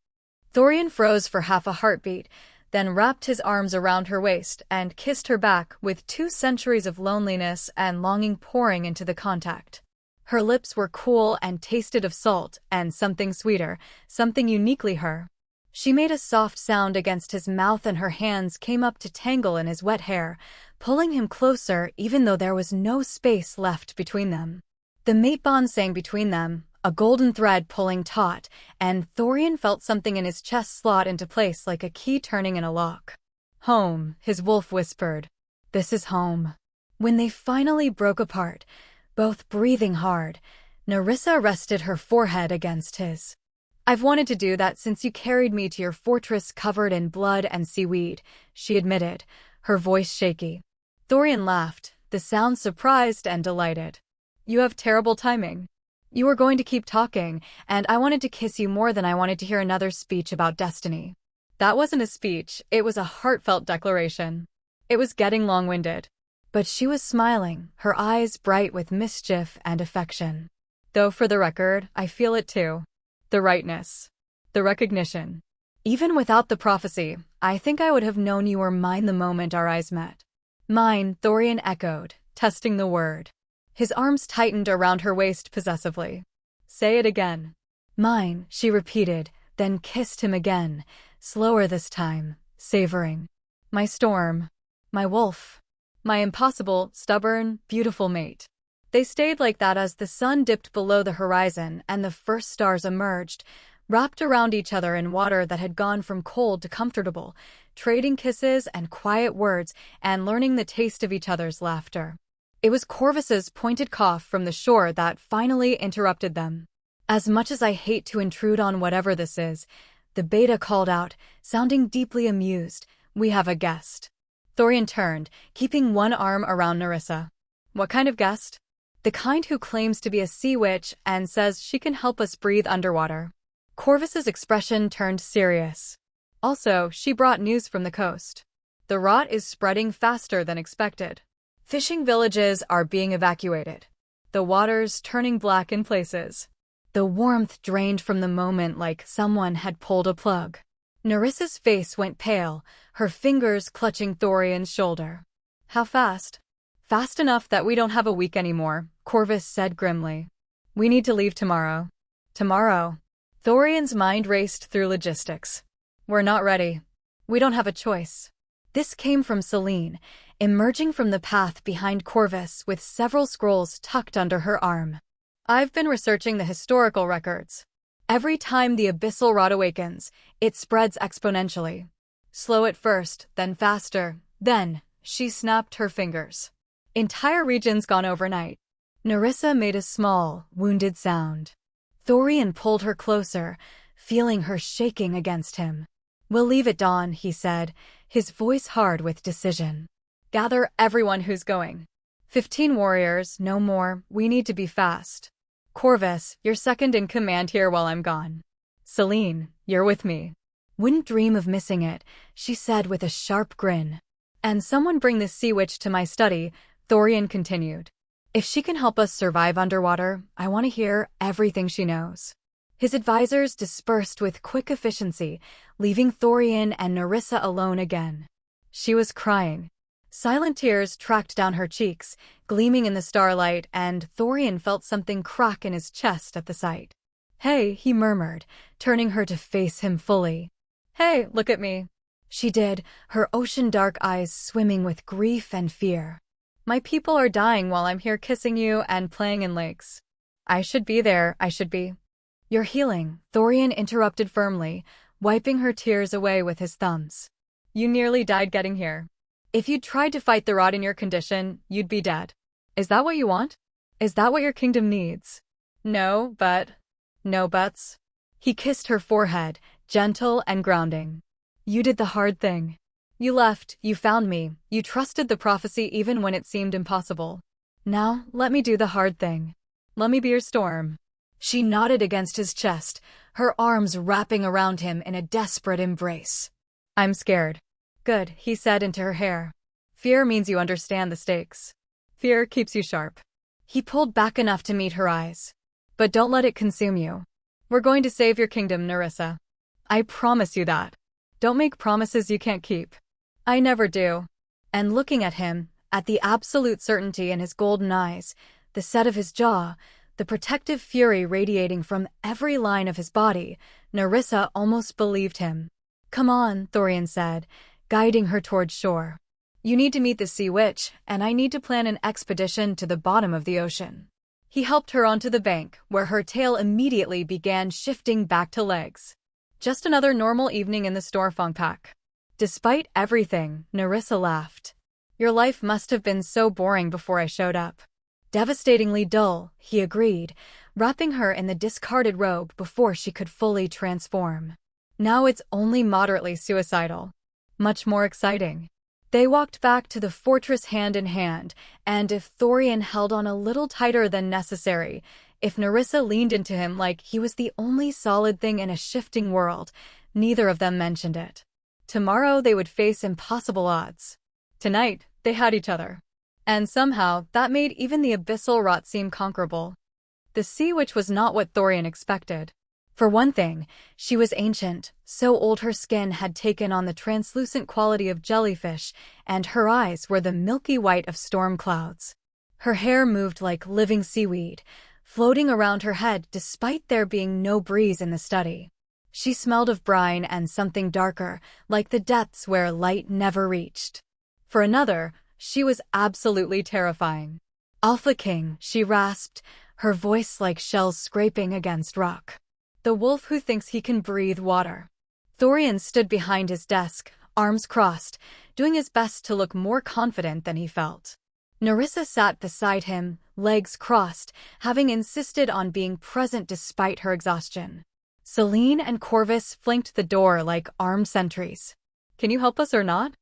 Thorian froze for half a heartbeat, then wrapped his arms around her waist and kissed her back with 2 centuries of loneliness and longing pouring into the contact. Her lips were cool and tasted of salt and something sweeter, something uniquely her. She made a soft sound against his mouth and her hands came up to tangle in his wet hair, pulling him closer even though there was no space left between them. The mate bond sang between them, a golden thread pulling taut, and Thorian felt something in his chest slot into place like a key turning in a lock. "Home," his wolf whispered. "This is home." When they finally broke apart, both breathing hard, Nerissa rested her forehead against his. "I've wanted to do that since you carried me to your fortress covered in blood and seaweed," she admitted, her voice shaky. Thorian laughed, the sound surprised and delighted. "You have terrible timing. You were going to keep talking, and I wanted to kiss you more than I wanted to hear another speech about destiny." That wasn't a speech, it was a heartfelt declaration. It was getting long-winded. But she was smiling, her eyes bright with mischief and affection. "Though for the record, I feel it too. The rightness. The recognition. Even without the prophecy, I think I would have known you were mine the moment our eyes met." "Mine," Thorian echoed, testing the word. His arms tightened around her waist possessively. "Say it again." "Mine," she repeated, then kissed him again, slower this time, savoring. "My storm. My wolf. My impossible, stubborn, beautiful mate." They stayed like that as the sun dipped below the horizon and the first stars emerged, wrapped around each other in water that had gone from cold to comfortable, trading kisses and quiet words and learning the taste of each other's laughter. It was Corvus's pointed cough from the shore that finally interrupted them. As much as I hate to intrude on whatever this is, the beta called out, sounding deeply amused, "We have a guest." Thorian turned, keeping one arm around Nerissa. "What kind of guest?" "The kind who claims to be a sea witch and says she can help us breathe underwater." Corvus's expression turned serious. "Also, she brought news from the coast. The rot is spreading faster than expected. Fishing villages are being evacuated. The water's turning black in places." The warmth drained from the moment like someone had pulled a plug. Nerissa's face went pale, her fingers clutching Thorian's shoulder. "How fast?" "Fast enough that we don't have a week anymore," Corvus said grimly. "We need to leave tomorrow." "Tomorrow?" Thorian's mind raced through logistics. "We're not ready. We don't have a choice." This came from Celine, emerging from the path behind Corvus with several scrolls tucked under her arm. "I've been researching the historical records. Every time the abyssal rot awakens, it spreads exponentially. Slow at first, then faster, then," she snapped her fingers. "Entire regions gone overnight." Nerissa made a small, wounded sound. Thorian pulled her closer, feeling her shaking against him. "We'll leave at dawn," he said, his voice hard with decision. "Gather everyone who's going. 15 warriors, no more, we need to be fast. Corvus, you're second in command here while I'm gone. Celine, you're with me." "Wouldn't dream of missing it," she said with a sharp grin. "And someone bring this sea witch to my study," Thorian continued. "If she can help us survive underwater, I want to hear everything she knows." His advisors dispersed with quick efficiency, leaving Thorian and Nerissa alone again. She was crying. Silent tears tracked down her cheeks, gleaming in the starlight, and Thorian felt something crack in his chest at the sight. "Hey," he murmured, turning her to face him fully. "Hey, look at me." She did, her ocean-dark eyes swimming with grief and fear. "My people are dying while I'm here kissing you and playing in lakes. I should be there, I should be." "You're healing," Thorian interrupted firmly, wiping her tears away with his thumbs. "You nearly died getting here. If you'd tried to fight the rot in your condition, you'd be dead. Is that what you want? Is that what your kingdom needs?" "No, but..." "No buts." He kissed her forehead, gentle and grounding. "You did the hard thing. You left, you found me, you trusted the prophecy even when it seemed impossible. Now, let me do the hard thing. Let me be your storm." She nodded against his chest, her arms wrapping around him in a desperate embrace. "I'm scared." "Good," he said into her hair. "Fear means you understand the stakes. Fear keeps you sharp." He pulled back enough to meet her eyes. "But don't let it consume you. We're going to save your kingdom, Nerissa. I promise you that. Don't make promises you can't keep." "I never do." And looking at him, at the absolute certainty in his golden eyes, the set of his jaw, the protective fury radiating from every line of his body, Nerissa almost believed him. "Come on," Thorian said, guiding her toward shore. "You need to meet the sea witch, and I need to plan an expedition to the bottom of the ocean." He helped her onto the bank, where her tail immediately began shifting back to legs. Just another normal evening in the Storefang pack. Despite everything, Nerissa laughed. "Your life must have been so boring before I showed up." "Devastatingly dull," he agreed, wrapping her in the discarded robe before she could fully transform. "Now it's only moderately suicidal. Much more exciting." They walked back to the fortress hand in hand, and if Thorian held on a little tighter than necessary, if Nerissa leaned into him like he was the only solid thing in a shifting world, neither of them mentioned it. Tomorrow they would face impossible odds. Tonight, they had each other. And somehow, that made even the abyssal rot seem conquerable. The sea witch was not what Thorian expected. For one thing, she was ancient, so old her skin had taken on the translucent quality of jellyfish, and her eyes were the milky white of storm clouds. Her hair moved like living seaweed, floating around her head despite there being no breeze in the study. She smelled of brine and something darker, like the depths where light never reached. For another, she was absolutely terrifying. "Alpha King," she rasped, her voice like shells scraping against rock. The wolf who thinks he can breathe water. Thorian stood behind his desk, arms crossed, doing his best to look more confident than he felt. Nerissa sat beside him, legs crossed, having insisted on being present despite her exhaustion. Celine and Corvus flanked the door like armed sentries. "Can you help us or not?"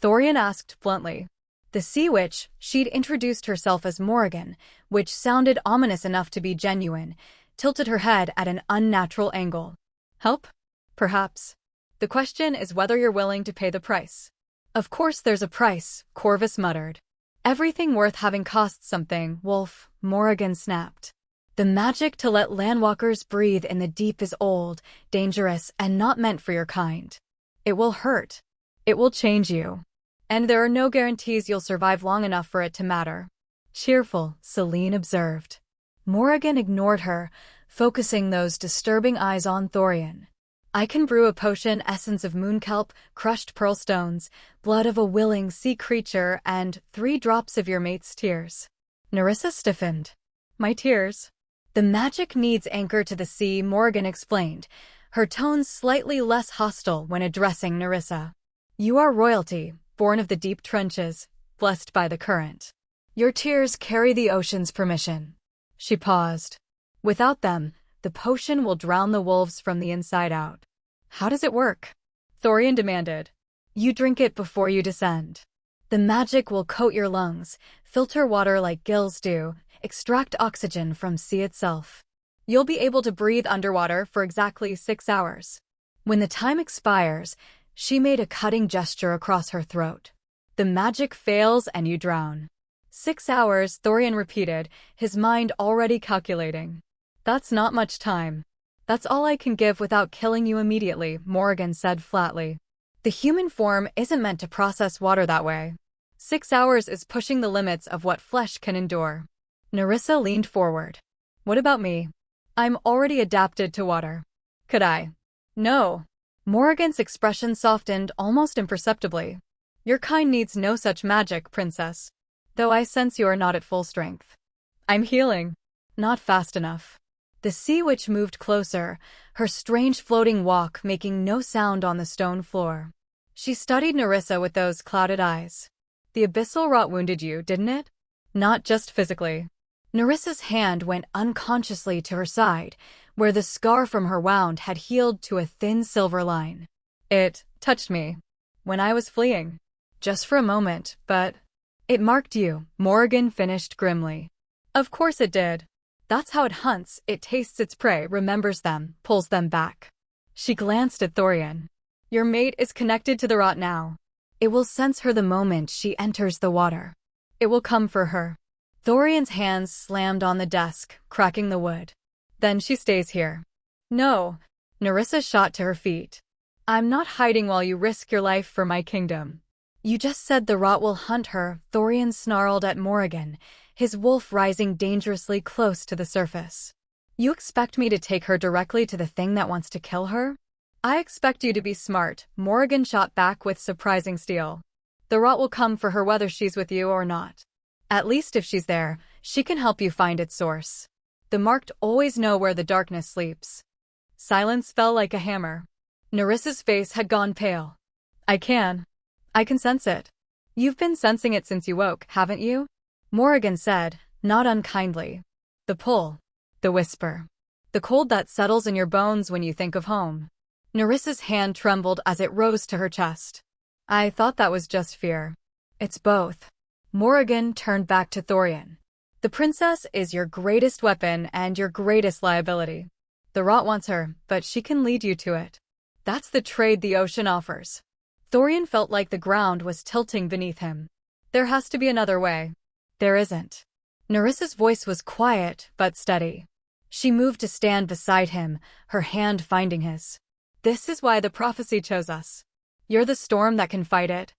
Thorian asked bluntly. The sea witch, she'd introduced herself as Morrigan, which sounded ominous enough to be genuine, tilted her head at an unnatural angle. "Help? Perhaps. The question is whether you're willing to pay the price." "Of course there's a price," Corvus muttered. "Everything worth having costs something, Wolf," Morrigan snapped. "The magic to let landwalkers breathe in the deep is old, dangerous, and not meant for your kind. It will hurt. It will change you. And there are no guarantees you'll survive long enough for it to matter." "Cheerful," Celine observed. Morrigan ignored her, focusing those disturbing eyes on Thorian. "I can brew a potion essence of moonkelp, crushed pearl stones, blood of a willing sea creature, and 3 drops of your mate's tears." Nerissa stiffened. "My tears?" "The magic needs anchor to the sea," Morrigan explained, her tone slightly less hostile when addressing Nerissa. "You are royalty, born of the deep trenches, blessed by the current. Your tears carry the ocean's permission." She paused. "Without them, the potion will drown the wolves from the inside out." "How does it work?" Thorian demanded. "You drink it before you descend. The magic will coat your lungs, filter water like gills do, extract oxygen from sea itself. You'll be able to breathe underwater for exactly 6 hours. When the time expires," she made a cutting gesture across her throat, "the magic fails and you drown." 6 hours, Thorian repeated, his mind already calculating. "That's not much time." "That's all I can give without killing you immediately," Morrigan said flatly. "The human form isn't meant to process water that way. 6 hours is pushing the limits of what flesh can endure." Nerissa leaned forward. "What about me? I'm already adapted to water. Could I?" "No." Morrigan's expression softened almost imperceptibly. "Your kind needs no such magic, princess. Though I sense you are not at full strength." "I'm healing." "Not fast enough." The sea witch moved closer, her strange floating walk making no sound on the stone floor. She studied Nerissa with those clouded eyes. "The abyssal rot wounded you, didn't it?" "Not just physically." Nerissa's hand went unconsciously to her side, where the scar from her wound had healed to a thin silver line. "It touched me. When I was fleeing. Just for a moment, but—" "It marked you," Morrigan finished grimly. "Of course it did. That's how it hunts, it tastes its prey, remembers them, pulls them back." She glanced at Thorian. "Your mate is connected to the rot now. It will sense her the moment she enters the water. It will come for her." Thorian's hands slammed on the desk, cracking the wood. "Then she stays here." "No." Nerissa shot to her feet. "I'm not hiding while you risk your life for my kingdom." "You just said the rot will hunt her," Thorian snarled at Morrigan, his wolf rising dangerously close to the surface. "You expect me to take her directly to the thing that wants to kill her?" "I expect you to be smart," Morrigan shot back with surprising steel. "The rot will come for her whether she's with you or not. At least if she's there, she can help you find its source. The marked always know where the darkness sleeps." Silence fell like a hammer. Nerissa's face had gone pale. I can sense it." "You've been sensing it since you woke, haven't you?" Morrigan said, not unkindly. "The pull. The whisper. The cold that settles in your bones when you think of home." Nerissa's hand trembled as it rose to her chest. "I thought that was just fear." "It's both." Morrigan turned back to Thorian. "The princess is your greatest weapon and your greatest liability. The rot wants her, but she can lead you to it. That's the trade the ocean offers." Thorian felt like the ground was tilting beneath him. "There has to be another way." "There isn't." Nerissa's voice was quiet but steady. She moved to stand beside him, her hand finding his. "This is why the prophecy chose us. You're the storm that can fight it.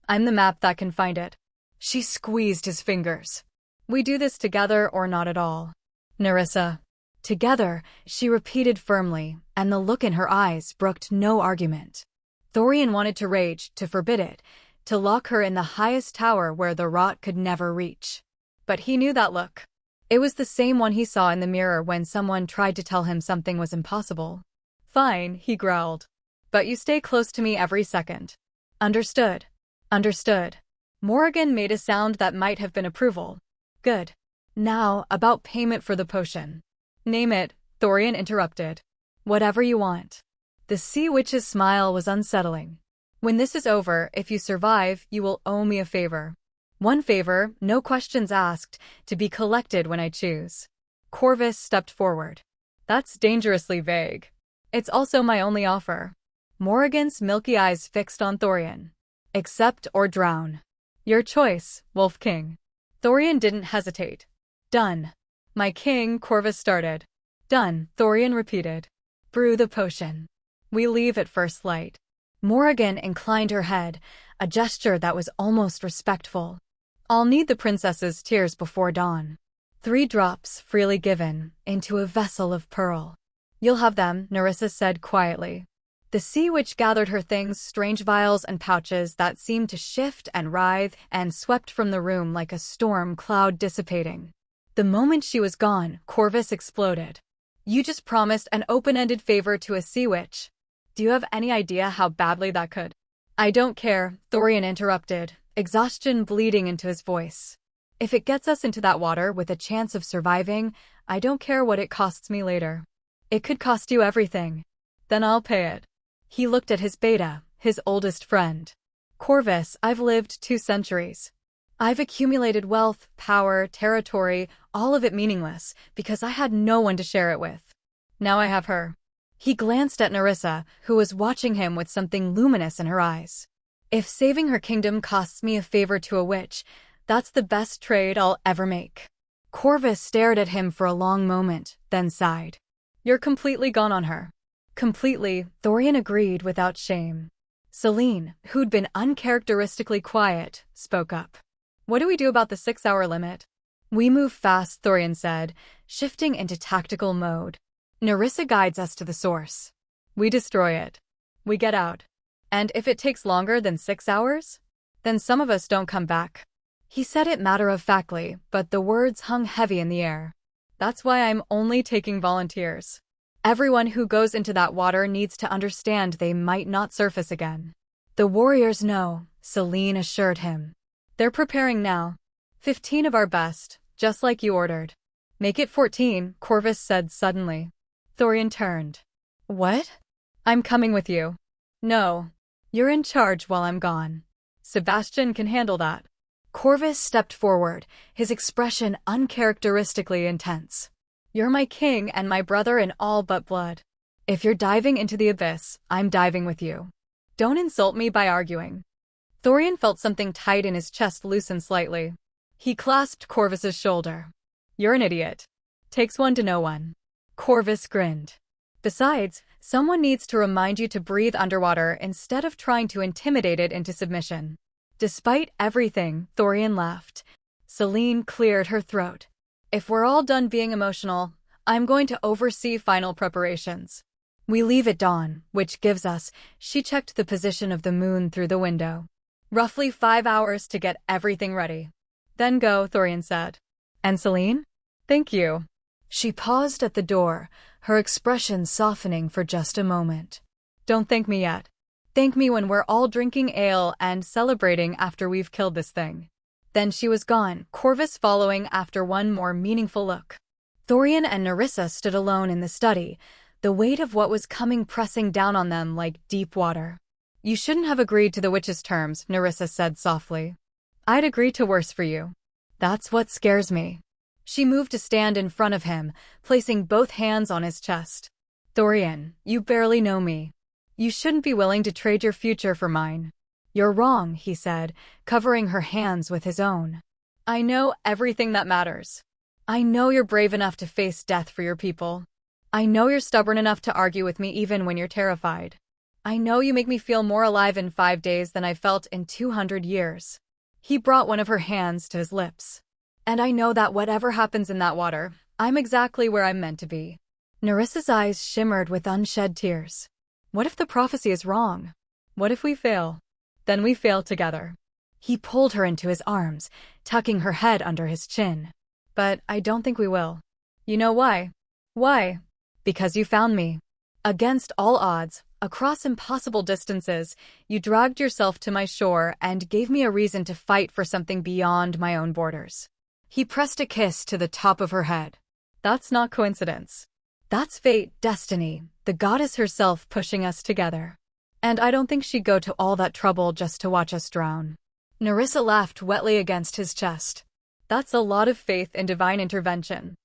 I'm the map that can find it." She squeezed his fingers. "We do this together or not at all." "Nerissa." "Together," she repeated firmly, and the look in her eyes brooked no argument. Thorian wanted to rage, to forbid it, to lock her in the highest tower where the rot could never reach. But he knew that look. It was the same one he saw in the mirror when someone tried to tell him something was impossible. Fine, he growled. But you stay close to me every second. Understood. Understood. Morrigan made a sound that might have been approval. Good. Now, about payment for the potion. Name it, Thorian interrupted. Whatever you want. The sea witch's smile was unsettling. When this is over, if you survive, you will owe me a favor. One favor, no questions asked, to be collected when I choose. Corvus stepped forward. That's dangerously vague. It's also my only offer. Morrigan's milky eyes fixed on Thorian. Accept or drown. Your choice, Wolf King. Thorian didn't hesitate. Done. My king, Corvus started. Done, Thorian repeated. Brew the potion. We leave at first light. Morrigan inclined her head, a gesture that was almost respectful. I'll need the princess's tears before dawn. 3 drops, freely given, into a vessel of pearl. You'll have them, Nerissa said quietly. The sea witch gathered her things, strange vials and pouches that seemed to shift and writhe and swept from the room like a storm cloud dissipating. The moment she was gone, Corvus exploded. You just promised an open-ended favor to a sea witch. Do you have any idea how badly that could? I don't care, Thorian interrupted, exhaustion bleeding into his voice. If it gets us into that water with a chance of surviving, I don't care what it costs me later. It could cost you everything. Then I'll pay it. He looked at his beta, his oldest friend. Corvus, I've lived 2 centuries. I've accumulated wealth, power, territory, all of it meaningless, because I had no one to share it with. Now I have her. He glanced at Nerissa, who was watching him with something luminous in her eyes. If saving her kingdom costs me a favor to a witch, that's the best trade I'll ever make. Corvus stared at him for a long moment, then sighed. You're completely gone on her. Completely, Thorian agreed without shame. Celine, who'd been uncharacteristically quiet, spoke up. What do we do about the 6-hour limit? We move fast, Thorian said, shifting into tactical mode. Nerissa guides us to the source. We destroy it. We get out. And if it takes longer than 6 hours? Then some of us don't come back. He said it matter-of-factly, but the words hung heavy in the air. That's why I'm only taking volunteers. Everyone who goes into that water needs to understand they might not surface again. The warriors know, Celine assured him. They're preparing now. 15 of our best, just like you ordered. Make it 14, Corvus said suddenly. Thorian turned. What? I'm coming with you. No. You're in charge while I'm gone. Sebastian can handle that. Corvus stepped forward, his expression uncharacteristically intense. You're my king and my brother in all but blood. If you're diving into the abyss, I'm diving with you. Don't insult me by arguing. Thorian felt something tight in his chest loosen slightly. He clasped Corvus's shoulder. You're an idiot. Takes one to know one. Corvus grinned. Besides, someone needs to remind you to breathe underwater instead of trying to intimidate it into submission. Despite everything, Thorian laughed. Celine cleared her throat. If we're all done being emotional, I'm going to oversee final preparations. We leave at dawn, which gives us, she checked the position of the moon through the window. Roughly 5 hours to get everything ready. Then go, Thorian said. And Celine? Thank you. She paused at the door, her expression softening for just a moment. Don't thank me yet. Thank me when we're all drinking ale and celebrating after we've killed this thing. Then she was gone, Corvus following after one more meaningful look. Thorian and Nerissa stood alone in the study, the weight of what was coming pressing down on them like deep water. You shouldn't have agreed to the witch's terms, Nerissa said softly. I'd agree to worse for you. That's what scares me. She moved to stand in front of him, placing both hands on his chest. Thorian, you barely know me. You shouldn't be willing to trade your future for mine. You're wrong, he said, covering her hands with his own. I know everything that matters. I know you're brave enough to face death for your people. I know you're stubborn enough to argue with me even when you're terrified. I know you make me feel more alive in 5 days than I felt in 200 years. He brought one of her hands to his lips. And I know that whatever happens in that water, I'm exactly where I'm meant to be. Nerissa's eyes shimmered with unshed tears. What if the prophecy is wrong? What if we fail? Then we fail together. He pulled her into his arms, tucking her head under his chin. But I don't think we will. You know why? Why? Because you found me. Against all odds, across impossible distances, you dragged yourself to my shore and gave me a reason to fight for something beyond my own borders. He pressed a kiss to the top of her head. That's not coincidence. That's fate, destiny, the goddess herself pushing us together. And I don't think she'd go to all that trouble just to watch us drown. Nerissa laughed wetly against his chest. That's a lot of faith in divine intervention.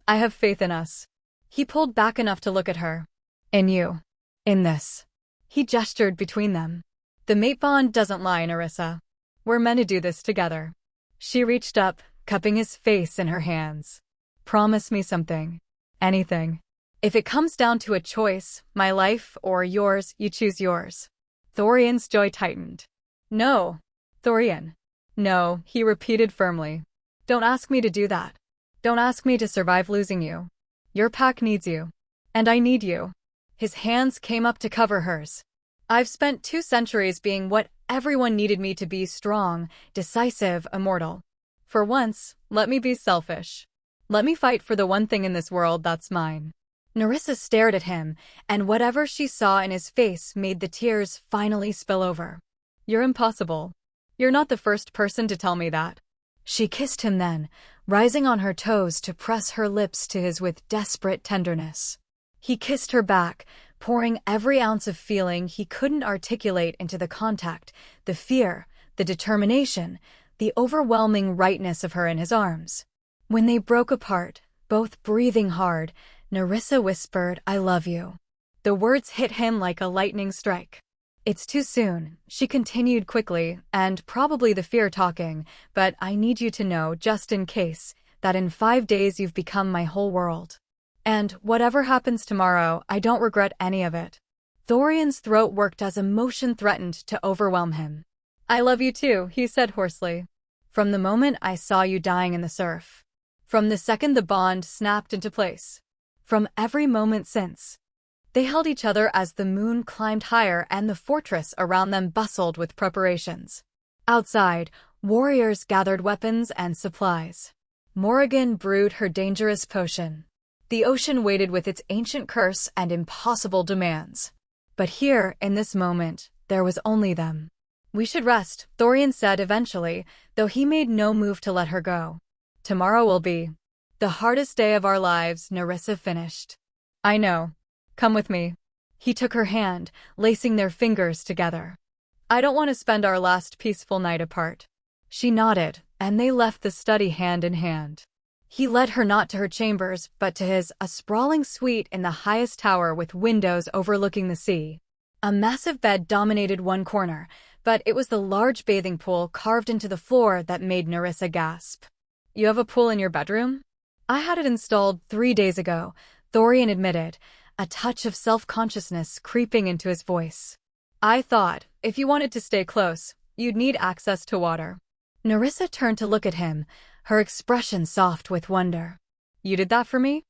I have faith in us. He pulled back enough to look at her. In you. In this. He gestured between them. The mate bond doesn't lie, Nerissa. We're meant to do this together. She reached up, cupping his face in her hands. Promise me something. Anything. If it comes down to a choice, my life or yours, you choose yours. Thorian's jaw tightened. No. Thorian. No, he repeated firmly. Don't ask me to do that. Don't ask me to survive losing you. Your pack needs you. And I need you. His hands came up to cover hers. I've spent 2 centuries being what everyone needed me to be: strong, decisive, immortal. For once, let me be selfish. Let me fight for the one thing in this world that's mine. Nerissa stared at him, and whatever she saw in his face made the tears finally spill over. You're impossible. You're not the first person to tell me that. She kissed him then, rising on her toes to press her lips to his with desperate tenderness. He kissed her back, pouring every ounce of feeling he couldn't articulate into the contact, the fear, the determination, the overwhelming rightness of her in his arms. When they broke apart, both breathing hard, Nerissa whispered, "I love you." The words hit him like a lightning strike. It's too soon, she continued quickly, and probably the fear talking, but I need you to know, just in case, that in 5 days you've become my whole world. And whatever happens tomorrow, I don't regret any of it. Thorian's throat worked as emotion threatened to overwhelm him. I love you too, he said hoarsely. From the moment I saw you dying in the surf. From the second the bond snapped into place. From every moment since. They held each other as the moon climbed higher and the fortress around them bustled with preparations. Outside, warriors gathered weapons and supplies. Morrigan brewed her dangerous potion. The ocean waited with its ancient curse and impossible demands. But here, in this moment, there was only them. We should rest, Thorian said eventually, though he made no move to let her go. Tomorrow will be the hardest day of our lives, Nerissa finished. I know. Come with me. He took her hand, lacing their fingers together. I don't want to spend our last peaceful night apart. She nodded, and they left the study hand in hand. He led her not to her chambers, but to his, a sprawling suite in the highest tower with windows overlooking the sea. A massive bed dominated one corner, but it was the large bathing pool carved into the floor that made Nerissa gasp. You have a pool in your bedroom? I had it installed 3 days ago, Thorian admitted, a touch of self-consciousness creeping into his voice. I thought, if you wanted to stay close, you'd need access to water. Nerissa turned to look at him, her expression soft with wonder. You did that for me?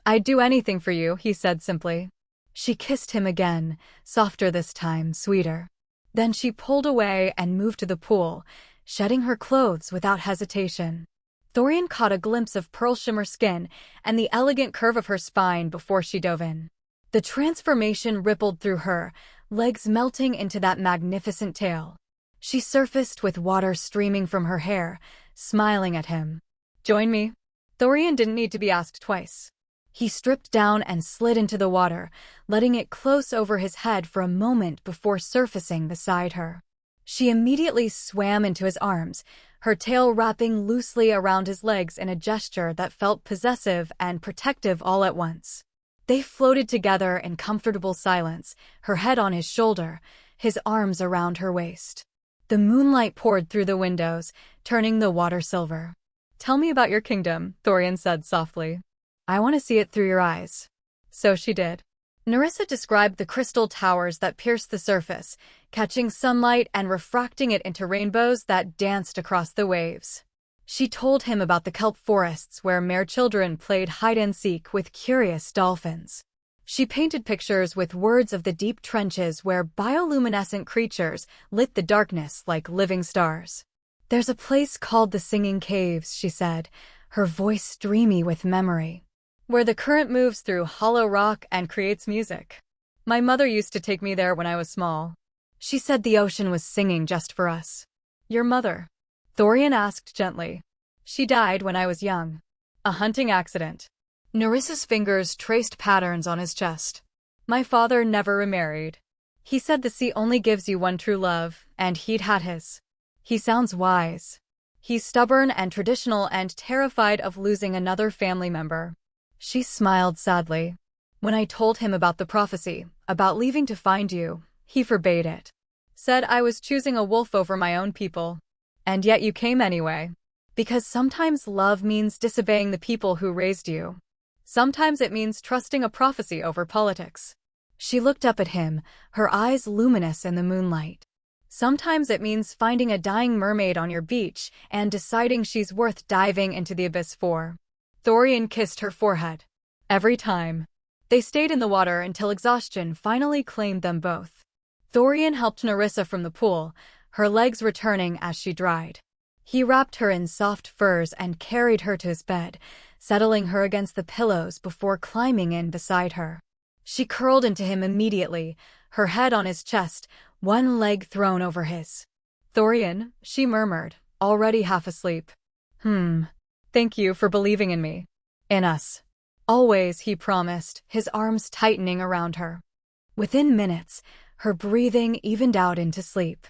I'd do anything for you, he said simply. She kissed him again, softer this time, sweeter. Then she pulled away and moved to the pool, shedding her clothes without hesitation. Thorian caught a glimpse of pearl shimmer skin and the elegant curve of her spine before she dove in. The transformation rippled through her, legs melting into that magnificent tail. She surfaced with water streaming from her hair, smiling at him. Join me? Thorian didn't need to be asked twice. He stripped down and slid into the water, letting it close over his head for a moment before surfacing beside her. She immediately swam into his arms, her tail wrapping loosely around his legs in a gesture that felt possessive and protective all at once. They floated together in comfortable silence, her head on his shoulder, his arms around her waist. The moonlight poured through the windows, turning the water silver. Tell me about your kingdom, Thorian said softly. I want to see it through your eyes. So she did. Nerissa described the crystal towers that pierced the surface, catching sunlight and refracting it into rainbows that danced across the waves. She told him about the kelp forests where mere children played hide-and-seek with curious dolphins. She painted pictures with words of the deep trenches where bioluminescent creatures lit the darkness like living stars. There's a place called the Singing Caves, she said, her voice dreamy with memory. Where the current moves through hollow rock and creates music. My mother used to take me there when I was small. She said the ocean was singing just for us. Your mother? Thorian asked gently. She died when I was young. A hunting accident. Nerissa's fingers traced patterns on his chest. My father never remarried. He said the sea only gives you one true love, and he'd had his. He sounds wise. He's stubborn and traditional and terrified of losing another family member. She smiled sadly. When I told him about the prophecy, about leaving to find you, he forbade it. Said I was choosing a wolf over my own people. And yet you came anyway. Because sometimes love means disobeying the people who raised you. Sometimes it means trusting a prophecy over politics. She looked up at him, her eyes luminous in the moonlight. Sometimes it means finding a dying mermaid on your beach and deciding she's worth diving into the abyss for. Thorian kissed her forehead. Every time. They stayed in the water until exhaustion finally claimed them both. Thorian helped Nerissa from the pool, her legs returning as she dried. He wrapped her in soft furs and carried her to his bed, settling her against the pillows before climbing in beside her. She curled into him immediately, her head on his chest, one leg thrown over his. Thorian, she murmured, already half asleep. Thank you for believing in me. In us. Always, he promised, his arms tightening around her. Within minutes, her breathing evened out into sleep.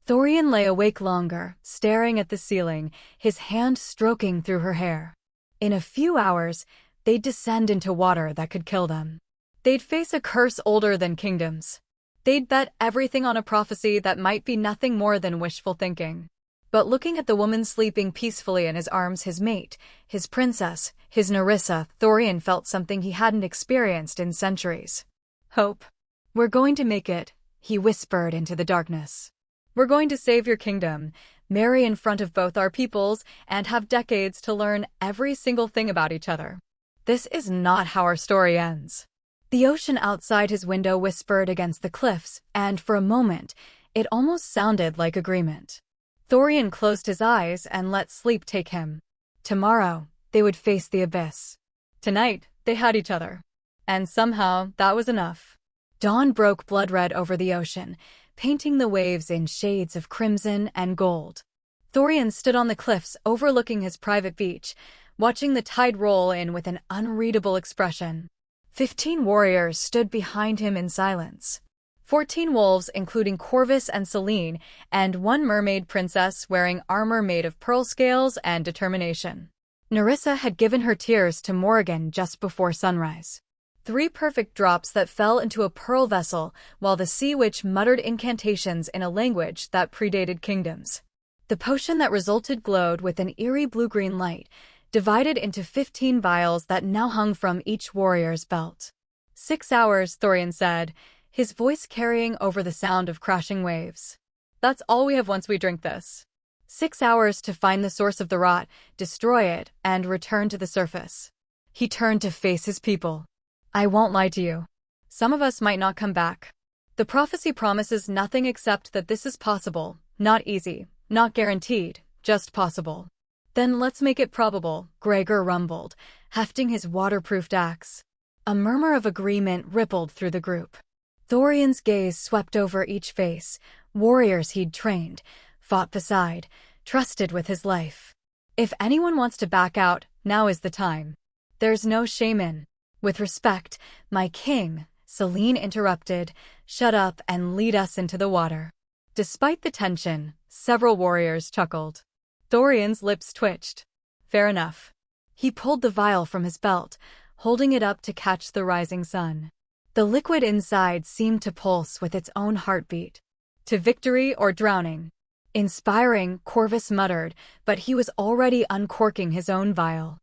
Thorian lay awake longer, staring at the ceiling, his hand stroking through her hair. In a few hours, they'd descend into water that could kill them. They'd face a curse older than kingdoms. They'd bet everything on a prophecy that might be nothing more than wishful thinking. But looking at the woman sleeping peacefully in his arms, his mate, his princess, his Nerissa, Thorian felt something he hadn't experienced in centuries. Hope. We're going to make it, he whispered into the darkness. We're going to save your kingdom, marry in front of both our peoples, and have decades to learn every single thing about each other. This is not how our story ends. The ocean outside his window whispered against the cliffs, and for a moment, it almost sounded like agreement. Thorian closed his eyes and let sleep take him. Tomorrow, they would face the abyss. Tonight, they had each other. And somehow, that was enough. Dawn broke blood-red over the ocean, painting the waves in shades of crimson and gold. Thorian stood on the cliffs overlooking his private beach, watching the tide roll in with an unreadable expression. 15 warriors stood behind him in silence. 14 wolves, including Corvus and Selene, and 1 mermaid princess wearing armor made of pearl scales and determination. Nerissa had given her tears to Morrigan just before sunrise. 3 perfect drops that fell into a pearl vessel, while the sea witch muttered incantations in a language that predated kingdoms. The potion that resulted glowed with an eerie blue-green light, divided into 15 vials that now hung from each warrior's belt. 6 hours, Thorian said, his voice carrying over the sound of crashing waves. That's all we have once we drink this. 6 hours to find the source of the rot, destroy it, and return to the surface. He turned to face his people. I won't lie to you. Some of us might not come back. The prophecy promises nothing except that this is possible, not easy, not guaranteed, just possible. Then let's make it probable, Gregor rumbled, hefting his waterproofed axe. A murmur of agreement rippled through the group. Thorian's gaze swept over each face, warriors he'd trained, fought beside, trusted with his life. If anyone wants to back out, now is the time. There's no shame in. With respect, my king, Selene interrupted, shut up and lead us into the water. Despite the tension, several warriors chuckled. Thorian's lips twitched. Fair enough. He pulled the vial from his belt, holding it up to catch the rising sun. The liquid inside seemed to pulse with its own heartbeat. To victory or drowning. Inspiring, Corvus muttered, but he was already uncorking his own vial.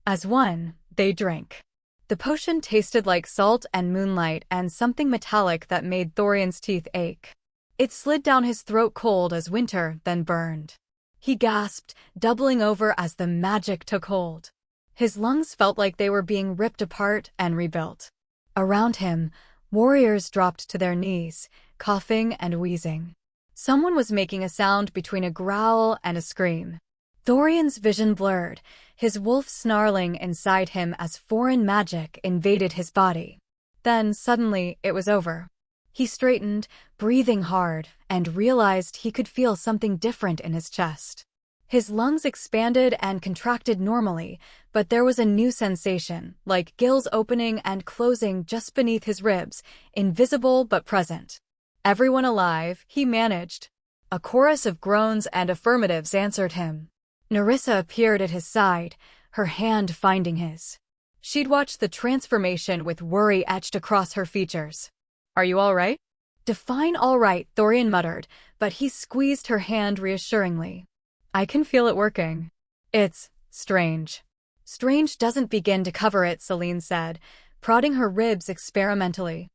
As one, they drank. The potion tasted like salt and moonlight and something metallic that made Thorian's teeth ache. It slid down his throat cold as winter, then burned. He gasped, doubling over as the magic took hold. His lungs felt like they were being ripped apart and rebuilt. Around him, warriors dropped to their knees, coughing and wheezing. Someone was making a sound between a growl and a scream. Thorian's vision blurred, his wolf snarling inside him as foreign magic invaded his body. Then, suddenly, it was over. He straightened, breathing hard, and realized he could feel something different in his chest. His lungs expanded and contracted normally, but there was a new sensation, like gills opening and closing just beneath his ribs, invisible but present. "Everyone alive," he managed. A chorus of groans and affirmatives answered him. Nerissa appeared at his side, her hand finding his. She'd watched the transformation with worry etched across her features. "Are you all right?" "Define all right," Thorian muttered, but he squeezed her hand reassuringly. "I can feel it working. It's strange." "Strange doesn't begin to cover it," Celine said, prodding her ribs experimentally.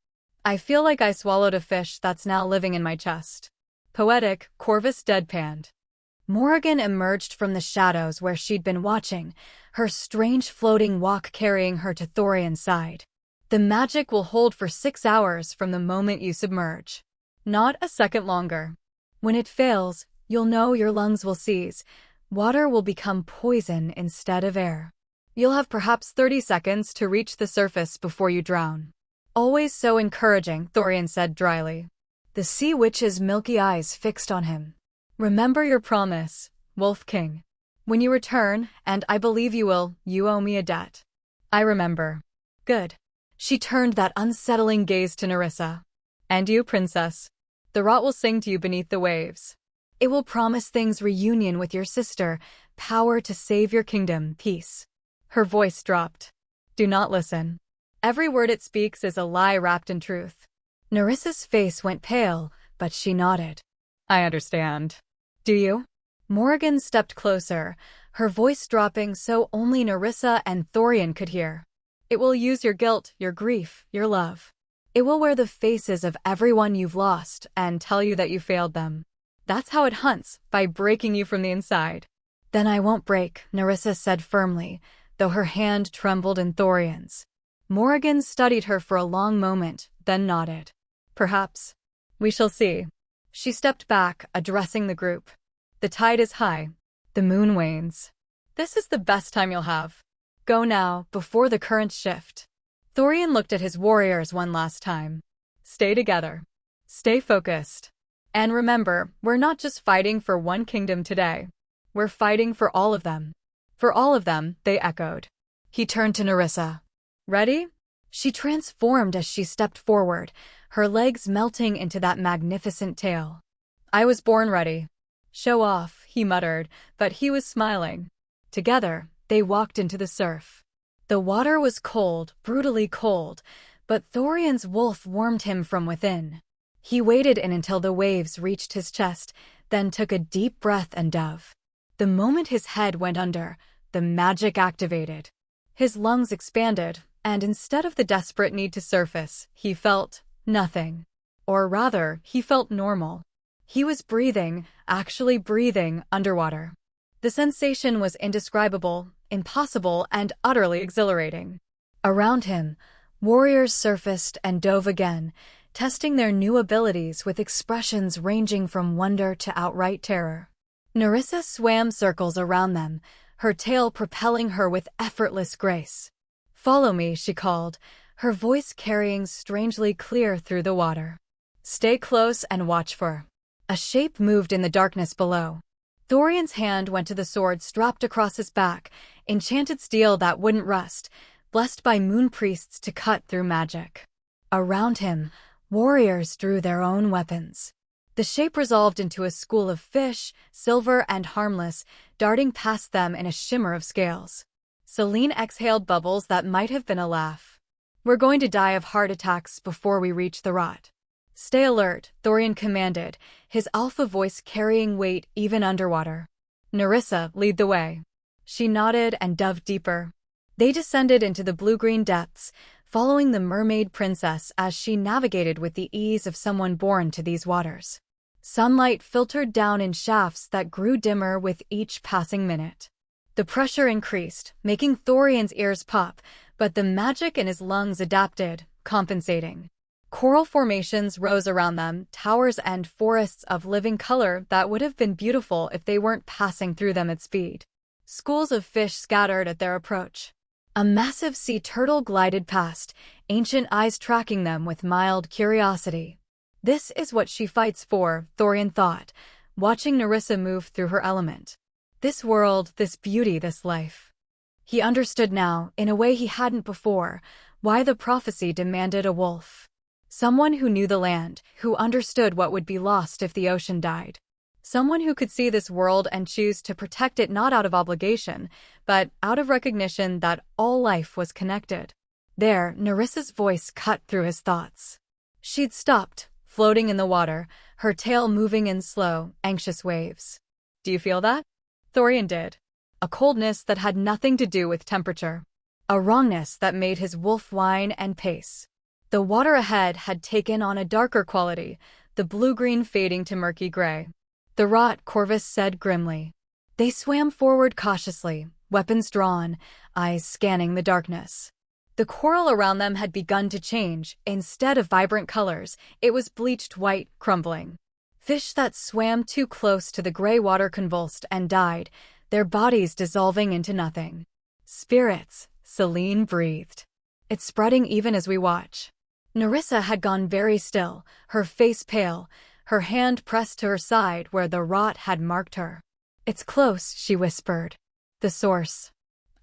"I feel like I swallowed a fish that's now living in my chest." "Poetic," Corvus deadpanned. Morrigan emerged from the shadows where she'd been watching, her strange floating walk carrying her to Thorian's side. "The magic will hold for 6 hours from the moment you submerge. Not a second longer. When it fails, you'll know your lungs will seize. Water will become poison instead of air. You'll have perhaps 30 seconds to reach the surface before you drown." "Always so encouraging," Thorian said dryly. The sea witch's milky eyes fixed on him. "Remember your promise, Wolf King. When you return, and I believe you will, you owe me a debt." "I remember." "Good." She turned that unsettling gaze to Nerissa. "And you, princess? The rot will sing to you beneath the waves. It will promise things: reunion with your sister, power to save your kingdom, peace." Her voice dropped. "Do not listen. Every word it speaks is a lie wrapped in truth." Nerissa's face went pale, but she nodded. "I understand." "Do you?" Morrigan stepped closer, her voice dropping so only Nerissa and Thorian could hear. "It will use your guilt, your grief, your love. It will wear the faces of everyone you've lost and tell you that you failed them. That's how it hunts, by breaking you from the inside." "Then I won't break," Nerissa said firmly, though her hand trembled in Thorian's. Morrigan studied her for a long moment, then nodded. "Perhaps. We shall see." She stepped back, addressing the group. "The tide is high. The moon wanes. This is the best time you'll have. Go now, before the currents shift." Thorian looked at his warriors one last time. "Stay together. Stay focused. And remember, we're not just fighting for one kingdom today. We're fighting for all of them." "For all of them," they echoed. He turned to Nerissa. "Ready?" She transformed as she stepped forward, her legs melting into that magnificent tail. "I was born ready." "Show off," he muttered, but he was smiling. Together, they walked into the surf. The water was cold, brutally cold, but Thorian's wolf warmed him from within. He waded in until the waves reached his chest, then took a deep breath and dove. The moment his head went under, the magic activated. His lungs expanded, and instead of the desperate need to surface, he felt nothing. Or rather, he felt normal. He was breathing, actually breathing, underwater. The sensation was indescribable, impossible, and utterly exhilarating. Around him, warriors surfaced and dove again, testing their new abilities with expressions ranging from wonder to outright terror. Nerissa swam circles around them, her tail propelling her with effortless grace. "Follow me," she called, her voice carrying strangely clear through the water. "Stay close and watch for." A shape moved in the darkness below. Thorian's hand went to the sword strapped across his back, enchanted steel that wouldn't rust, blessed by moon priests to cut through magic. Around him, warriors drew their own weapons. The shape resolved into a school of fish, silver and harmless, darting past them in a shimmer of scales. Celine exhaled bubbles that might have been a laugh. "We're going to die of heart attacks before we reach the rot." "Stay alert," Thorian commanded, his alpha voice carrying weight even underwater. "Nerissa, lead the way." She nodded and dove deeper. They descended into the blue-green depths, following the mermaid princess as she navigated with the ease of someone born to these waters. Sunlight filtered down in shafts that grew dimmer with each passing minute. The pressure increased, making Thorian's ears pop, but the magic in his lungs adapted, compensating. Coral formations rose around them, towers and forests of living color that would have been beautiful if they weren't passing through them at speed. Schools of fish scattered at their approach. A massive sea turtle glided past, ancient eyes tracking them with mild curiosity. This is what she fights for, Thorian thought, watching Nerissa move through her element. This world, this beauty, this life. He understood now, in a way he hadn't before, why the prophecy demanded a wolf. Someone who knew the land, who understood what would be lost if the ocean died. Someone who could see this world and choose to protect it not out of obligation, but out of recognition that all life was connected. There, Nerissa's voice cut through his thoughts. She'd stopped, floating in the water, her tail moving in slow, anxious waves. Do you feel that? Thorian did. A coldness that had nothing to do with temperature. A wrongness that made his wolf whine and pace. The water ahead had taken on a darker quality, the blue-green fading to murky gray. The rot, Corvus said grimly. They swam forward cautiously, weapons drawn, eyes scanning the darkness. The coral around them had begun to change. Instead of vibrant colors, it was bleached white, crumbling. Fish that swam too close to the gray water convulsed and died, their bodies dissolving into nothing. Spirits, Celine breathed. It's spreading even as we watch. Nerissa had gone very still, her face pale, her hand pressed to her side where the rot had marked her. It's close, she whispered. The source.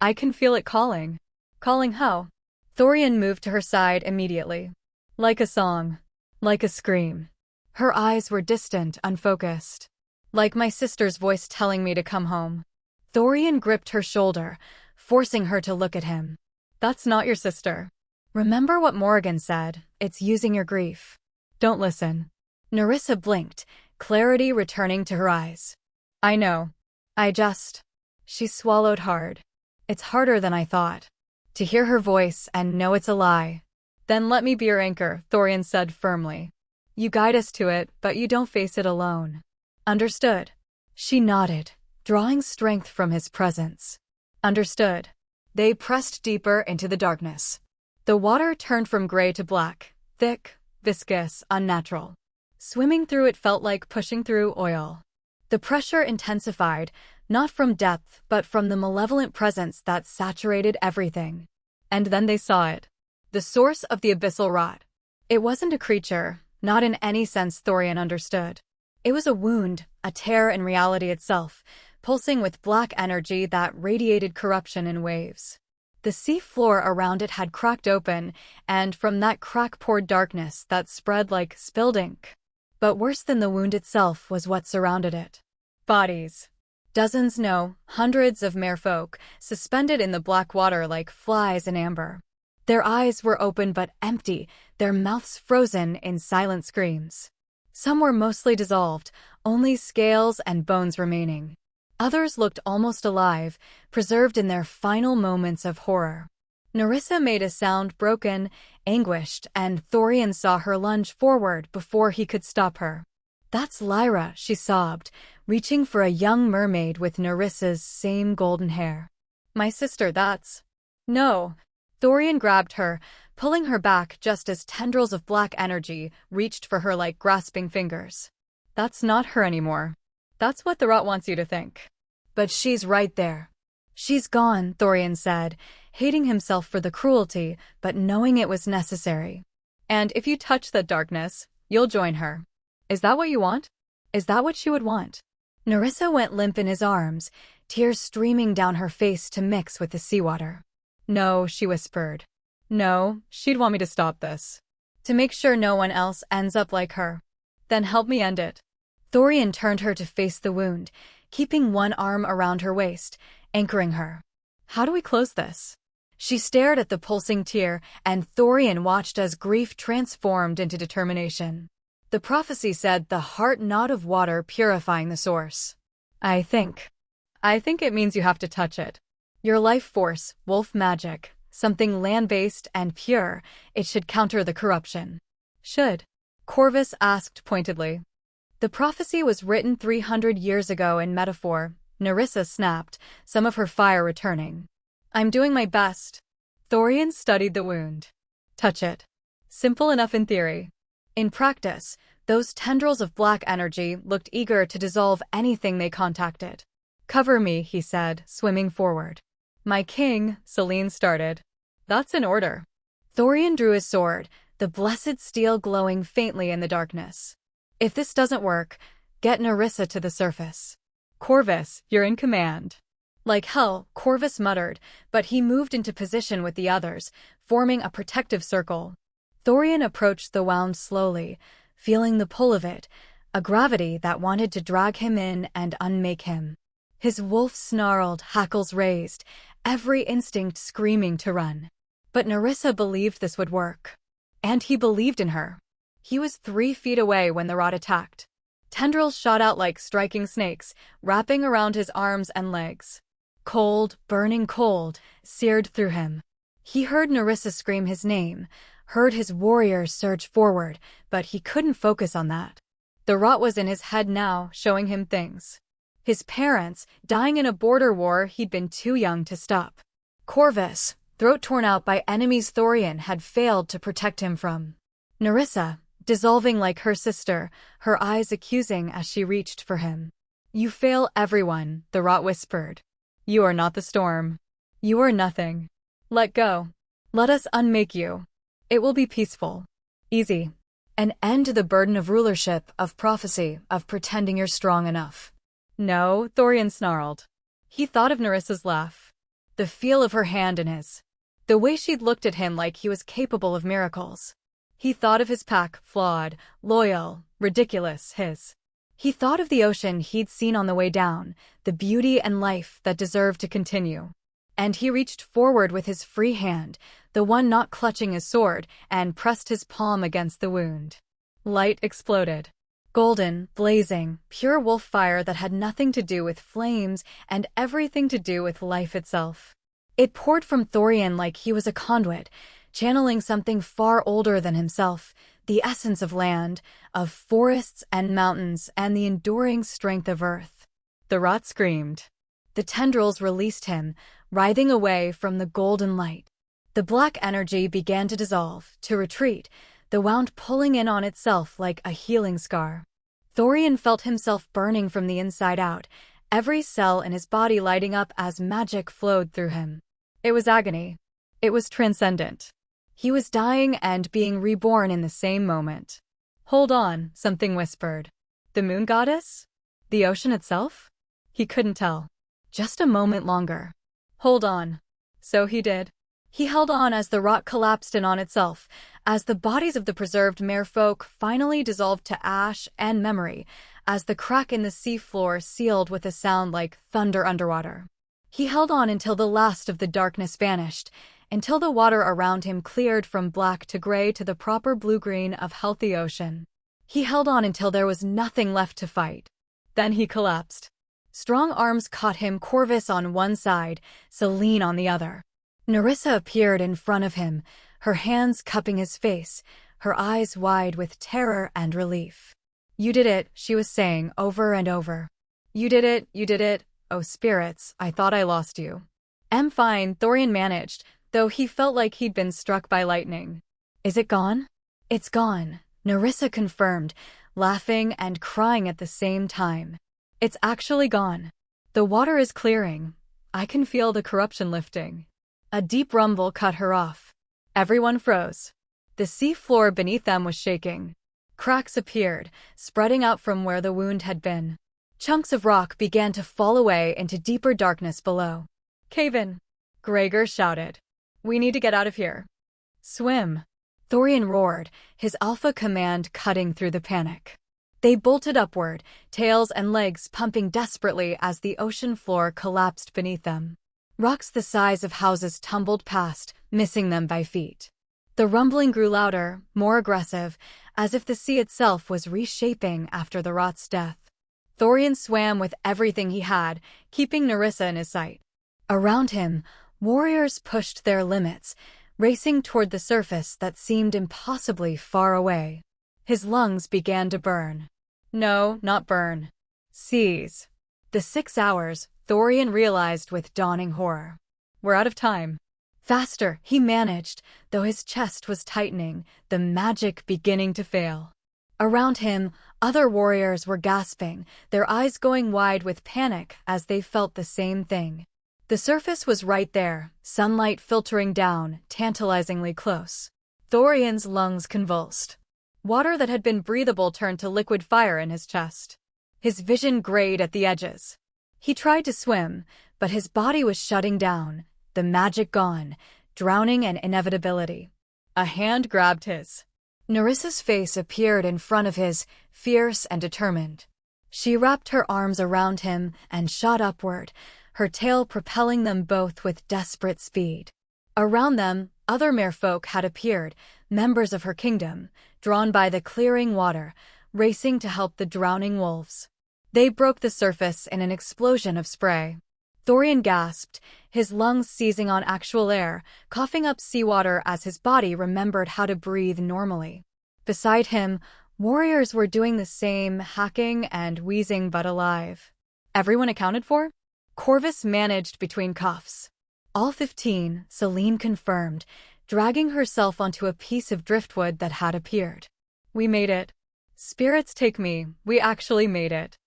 I can feel it calling. Calling how? Thorian moved to her side immediately. Like a song. Like a scream. Her eyes were distant, unfocused. Like my sister's voice telling me to come home. Thorian gripped her shoulder, forcing her to look at him. That's not your sister. Remember what Morrigan said, it's using your grief. Don't listen. Nerissa blinked, clarity returning to her eyes. I know. She swallowed hard. It's harder than I thought. To hear her voice and know it's a lie. Then let me be your anchor, Thorian said firmly. You guide us to it, but you don't face it alone. Understood. She nodded, drawing strength from his presence. Understood. They pressed deeper into the darkness. The water turned from gray to black, thick, viscous, unnatural. Swimming through it felt like pushing through oil. The pressure intensified, not from depth but from the malevolent presence that saturated everything. And then they saw it. The source of the abyssal rot. It wasn't a creature, not in any sense Thorian understood. It was a wound, a tear in reality itself, pulsing with black energy that radiated corruption in waves. The sea floor around it had cracked open, and from that crack poured darkness that spread like spilled ink. But worse than the wound itself was what surrounded it. Bodies. Dozens, no, hundreds of merfolk, suspended in the black water like flies in amber. Their eyes were open but empty, their mouths frozen in silent screams. Some were mostly dissolved, only scales and bones remaining. Others looked almost alive, preserved in their final moments of horror. Nerissa made a sound broken, anguished, and Thorian saw her lunge forward before he could stop her. That's Lyra, she sobbed, reaching for a young mermaid with Nerissa's same golden hair. My sister, that's... No. Thorian grabbed her, pulling her back just as tendrils of black energy reached for her like grasping fingers. That's not her anymore. That's what the rot wants you to think. But she's right there. She's gone, Thorian said, hating himself for the cruelty, but knowing it was necessary. And if you touch that darkness, you'll join her. Is that what you want? Is that what she would want? Nerissa went limp in his arms, tears streaming down her face to mix with the seawater. No, she whispered. No, she'd want me to stop this. To make sure no one else ends up like her. Then help me end it. Thorian turned her to face the wound, keeping one arm around her waist, anchoring her. How do we close this? She stared at the pulsing tear, and Thorian watched as grief transformed into determination. The prophecy said the heart knot of water purifying the source. I think it means you have to touch it. Your life force, wolf magic, something land-based and pure, it should counter the corruption. Should? Corvus asked pointedly. The prophecy was written 300 years ago in metaphor. Nerissa snapped, some of her fire returning. I'm doing my best. Thorian studied the wound. Touch it. Simple enough in theory. In practice, those tendrils of black energy looked eager to dissolve anything they contacted. "Cover me," he said, swimming forward. "My king," Selene started. "That's an order." Thorian drew his sword, the blessed steel glowing faintly in the darkness. "If this doesn't work, get Nerissa to the surface." "Corvus, you're in command." Like hell, Corvus muttered, but he moved into position with the others, forming a protective circle. Thorian approached the wound slowly, feeling the pull of it, a gravity that wanted to drag him in and unmake him. His wolf snarled, hackles raised, every instinct screaming to run. But Nerissa believed this would work. And he believed in her. He was 3 feet away when the rod attacked. Tendrils shot out like striking snakes, wrapping around his arms and legs. Cold, burning cold, seared through him. He heard Nerissa scream his name, heard his warriors surge forward, but he couldn't focus on that. The rot was in his head now, showing him things. His parents, dying in a border war he'd been too young to stop. Corvus, throat torn out by enemies Thorian had failed to protect him from. Nerissa, dissolving like her sister, her eyes accusing as she reached for him. "You fail everyone," the rot whispered. "You are not the storm. You are nothing. Let go. Let us unmake you. It will be peaceful. Easy. An end to the burden of rulership, of prophecy, of pretending you're strong enough." "No," Thorian snarled. He thought of Nerissa's laugh. The feel of her hand in his. The way she'd looked at him like he was capable of miracles. He thought of his pack, flawed, loyal, ridiculous, his. He thought of the ocean he'd seen on the way down, the beauty and life that deserved to continue. And he reached forward with his free hand, the one not clutching his sword, and pressed his palm against the wound. Light exploded. Golden, blazing, pure wolf fire that had nothing to do with flames and everything to do with life itself. It poured from Thorian like he was a conduit, channeling something far older than himself, the essence of land, of forests and mountains, and the enduring strength of earth. The rot screamed. The tendrils released him, writhing away from the golden light. The black energy began to dissolve, to retreat, the wound pulling in on itself like a healing scar. Thorian felt himself burning from the inside out, every cell in his body lighting up as magic flowed through him. It was agony. It was transcendent. He was dying and being reborn in the same moment. "Hold on," something whispered. The moon goddess? The ocean itself? He couldn't tell. Just a moment longer. Hold on. So he did. He held on as the rock collapsed in on itself, as the bodies of the preserved merfolk finally dissolved to ash and memory, as the crack in the seafloor sealed with a sound like thunder underwater. He held on until the last of the darkness vanished, until the water around him cleared from black to gray to the proper blue-green of healthy ocean. He held on until there was nothing left to fight. Then he collapsed. Strong arms caught him, Corvus on one side, Selene on the other. Nerissa appeared in front of him, her hands cupping his face, her eyes wide with terror and relief. "You did it," she was saying over and over. You did it, oh spirits, I thought I lost you." "I'm fine," Thorian managed, though he felt like he'd been struck by lightning. "Is it gone?" "It's gone," Nerissa confirmed, laughing and crying at the same time. "It's actually gone. The water is clearing. I can feel the corruption lifting." A deep rumble cut her off. Everyone froze. The sea floor beneath them was shaking. Cracks appeared, spreading out from where the wound had been. Chunks of rock began to fall away into deeper darkness below. "Cave in," Gregor shouted. "We need to get out of here." "Swim," Thorian roared, his alpha command cutting through the panic. They bolted upward, tails and legs pumping desperately as the ocean floor collapsed beneath them. Rocks the size of houses tumbled past, missing them by feet. The rumbling grew louder, more aggressive, as if the sea itself was reshaping after the rot's death. Thorian swam with everything he had, keeping Nerissa in his sight. Around him, warriors pushed their limits, racing toward the surface that seemed impossibly far away. His lungs began to burn. No, not burn. Seize. The 6 hours, Thorian realized with dawning horror. We're out of time. Faster, he managed, though his chest was tightening, the magic beginning to fail. Around him, other warriors were gasping, their eyes going wide with panic as they felt the same thing. The surface was right there, sunlight filtering down, tantalizingly close. Thorian's lungs convulsed. Water that had been breathable turned to liquid fire in his chest. His vision grayed at the edges. He tried to swim, but his body was shutting down, the magic gone, drowning and inevitability. A hand grabbed his. Nerissa's face appeared in front of his, fierce and determined. She wrapped her arms around him and shot upward, her tail propelling them both with desperate speed. Around them, other merfolk had appeared, members of her kingdom, drawn by the clearing water, racing to help the drowning wolves. They broke the surface in an explosion of spray. Thorian gasped, his lungs seizing on actual air, coughing up seawater as his body remembered how to breathe normally. Beside him, warriors were doing the same, hacking and wheezing but alive. Everyone accounted for? Corvus managed between coughs. All 15, Celine confirmed, dragging herself onto a piece of driftwood that had appeared. We made it. Spirits take me, we actually made it.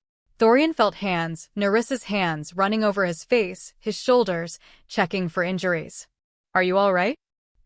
Thorian felt hands, Nerissa's hands, running over his face, his shoulders, checking for injuries. Are you all right?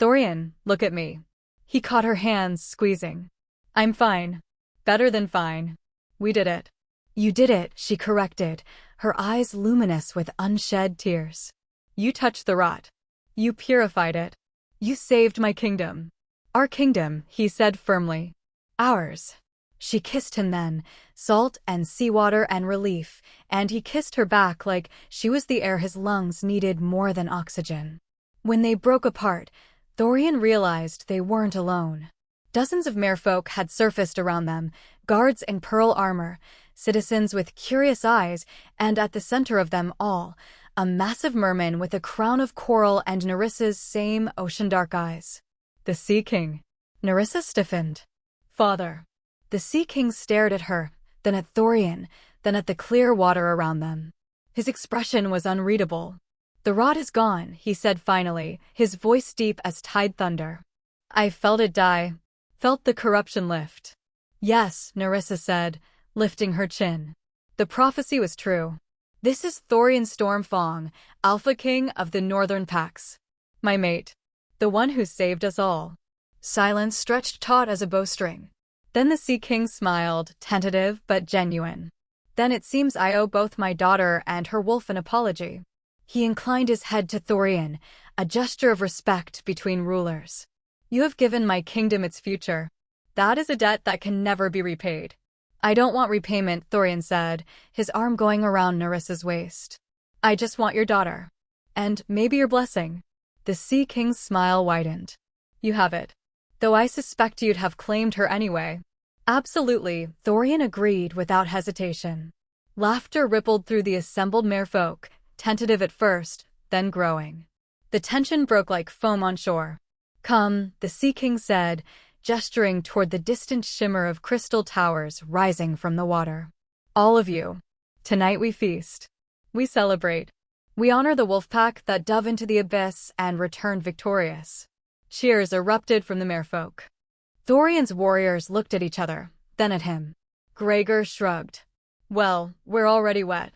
Thorian, look at me. He caught her hands, squeezing. I'm fine. Better than fine. We did it. You did it, she corrected, her eyes luminous with unshed tears. You touched the rot. You purified it. You saved my kingdom. Our kingdom, he said firmly. Ours. She kissed him then, salt and seawater and relief, and he kissed her back like she was the air his lungs needed more than oxygen. When they broke apart, Thorian realized they weren't alone. Dozens of merfolk had surfaced around them, guards in pearl armor, citizens with curious eyes, and at the center of them all, a massive merman with a crown of coral and Nerissa's same ocean-dark eyes. The Sea King. Nerissa stiffened. Father. The Sea King stared at her, then at Thorian, then at the clear water around them. His expression was unreadable. The rot is gone, he said finally, his voice deep as tide thunder. I felt it die. Felt the corruption lift. Yes, Nerissa said, lifting her chin. The prophecy was true. This is Thorian Stormfang, Alpha King of the Northern Pax. My mate. The one who saved us all. Silence stretched taut as a bowstring. Then the Sea King smiled, tentative but genuine. Then it seems I owe both my daughter and her wolf an apology. He inclined his head to Thorian, a gesture of respect between rulers. You have given my kingdom its future. That is a debt that can never be repaid. I don't want repayment, Thorian said, his arm going around Nerissa's waist. I just want your daughter. And maybe your blessing. The Sea King's smile widened. You have it. Though I suspect you'd have claimed her anyway. Absolutely, Thorian agreed without hesitation. Laughter rippled through the assembled merfolk, tentative at first, then growing. The tension broke like foam on shore. Come, the Sea King said, gesturing toward the distant shimmer of crystal towers rising from the water. All of you. Tonight we feast. We celebrate. We honor the wolf pack that dove into the abyss and returned victorious. Cheers erupted from the merfolk. Thorian's warriors looked at each other, then at him. Gregor shrugged. Well, we're already wet.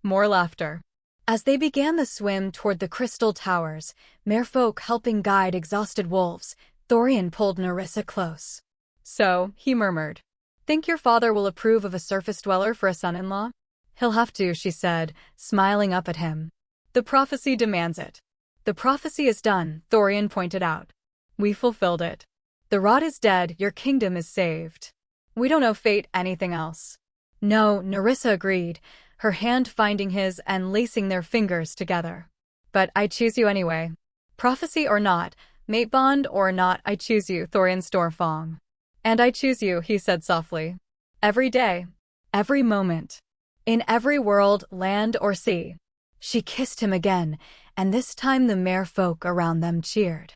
More laughter. As they began the swim toward the crystal towers, merfolk helping guide exhausted wolves, Thorian pulled Nerissa close. So, he murmured. Think your father will approve of a surface dweller for a son-in-law? He'll have to, she said, smiling up at him. The prophecy demands it. The prophecy is done, Thorian pointed out. We fulfilled it. The rot is dead, your kingdom is saved. We don't owe fate anything else. No, Nerissa agreed, her hand finding his and lacing their fingers together. But I choose you anyway. Prophecy or not, mate bond or not, I choose you, Thorian Stormfang. And I choose you, he said softly. Every day. Every moment. In every world, land or sea. She kissed him again, and this time the merfolk around them cheered.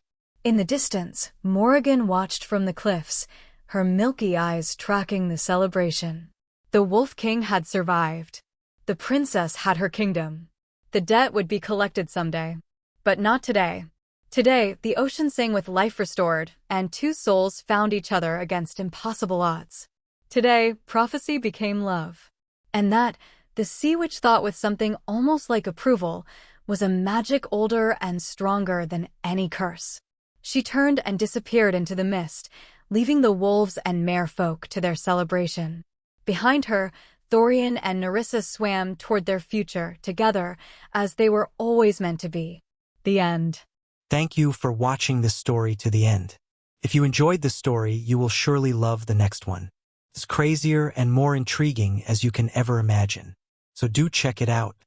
In the distance, Morrigan watched from the cliffs, her milky eyes tracking the celebration. The Wolf King had survived. The princess had her kingdom. The debt would be collected someday. But not today. Today, the ocean sang with life restored, and two souls found each other against impossible odds. Today, prophecy became love. And that, the sea witch thought with something almost like approval, was a magic older and stronger than any curse. She turned and disappeared into the mist, leaving the wolves and merfolk to their celebration. Behind her, Thorian and Nerissa swam toward their future together, as they were always meant to be. The end. Thank you for watching this story to the end. If you enjoyed the story, you will surely love the next one. It's crazier and more intriguing as you can ever imagine. So do check it out.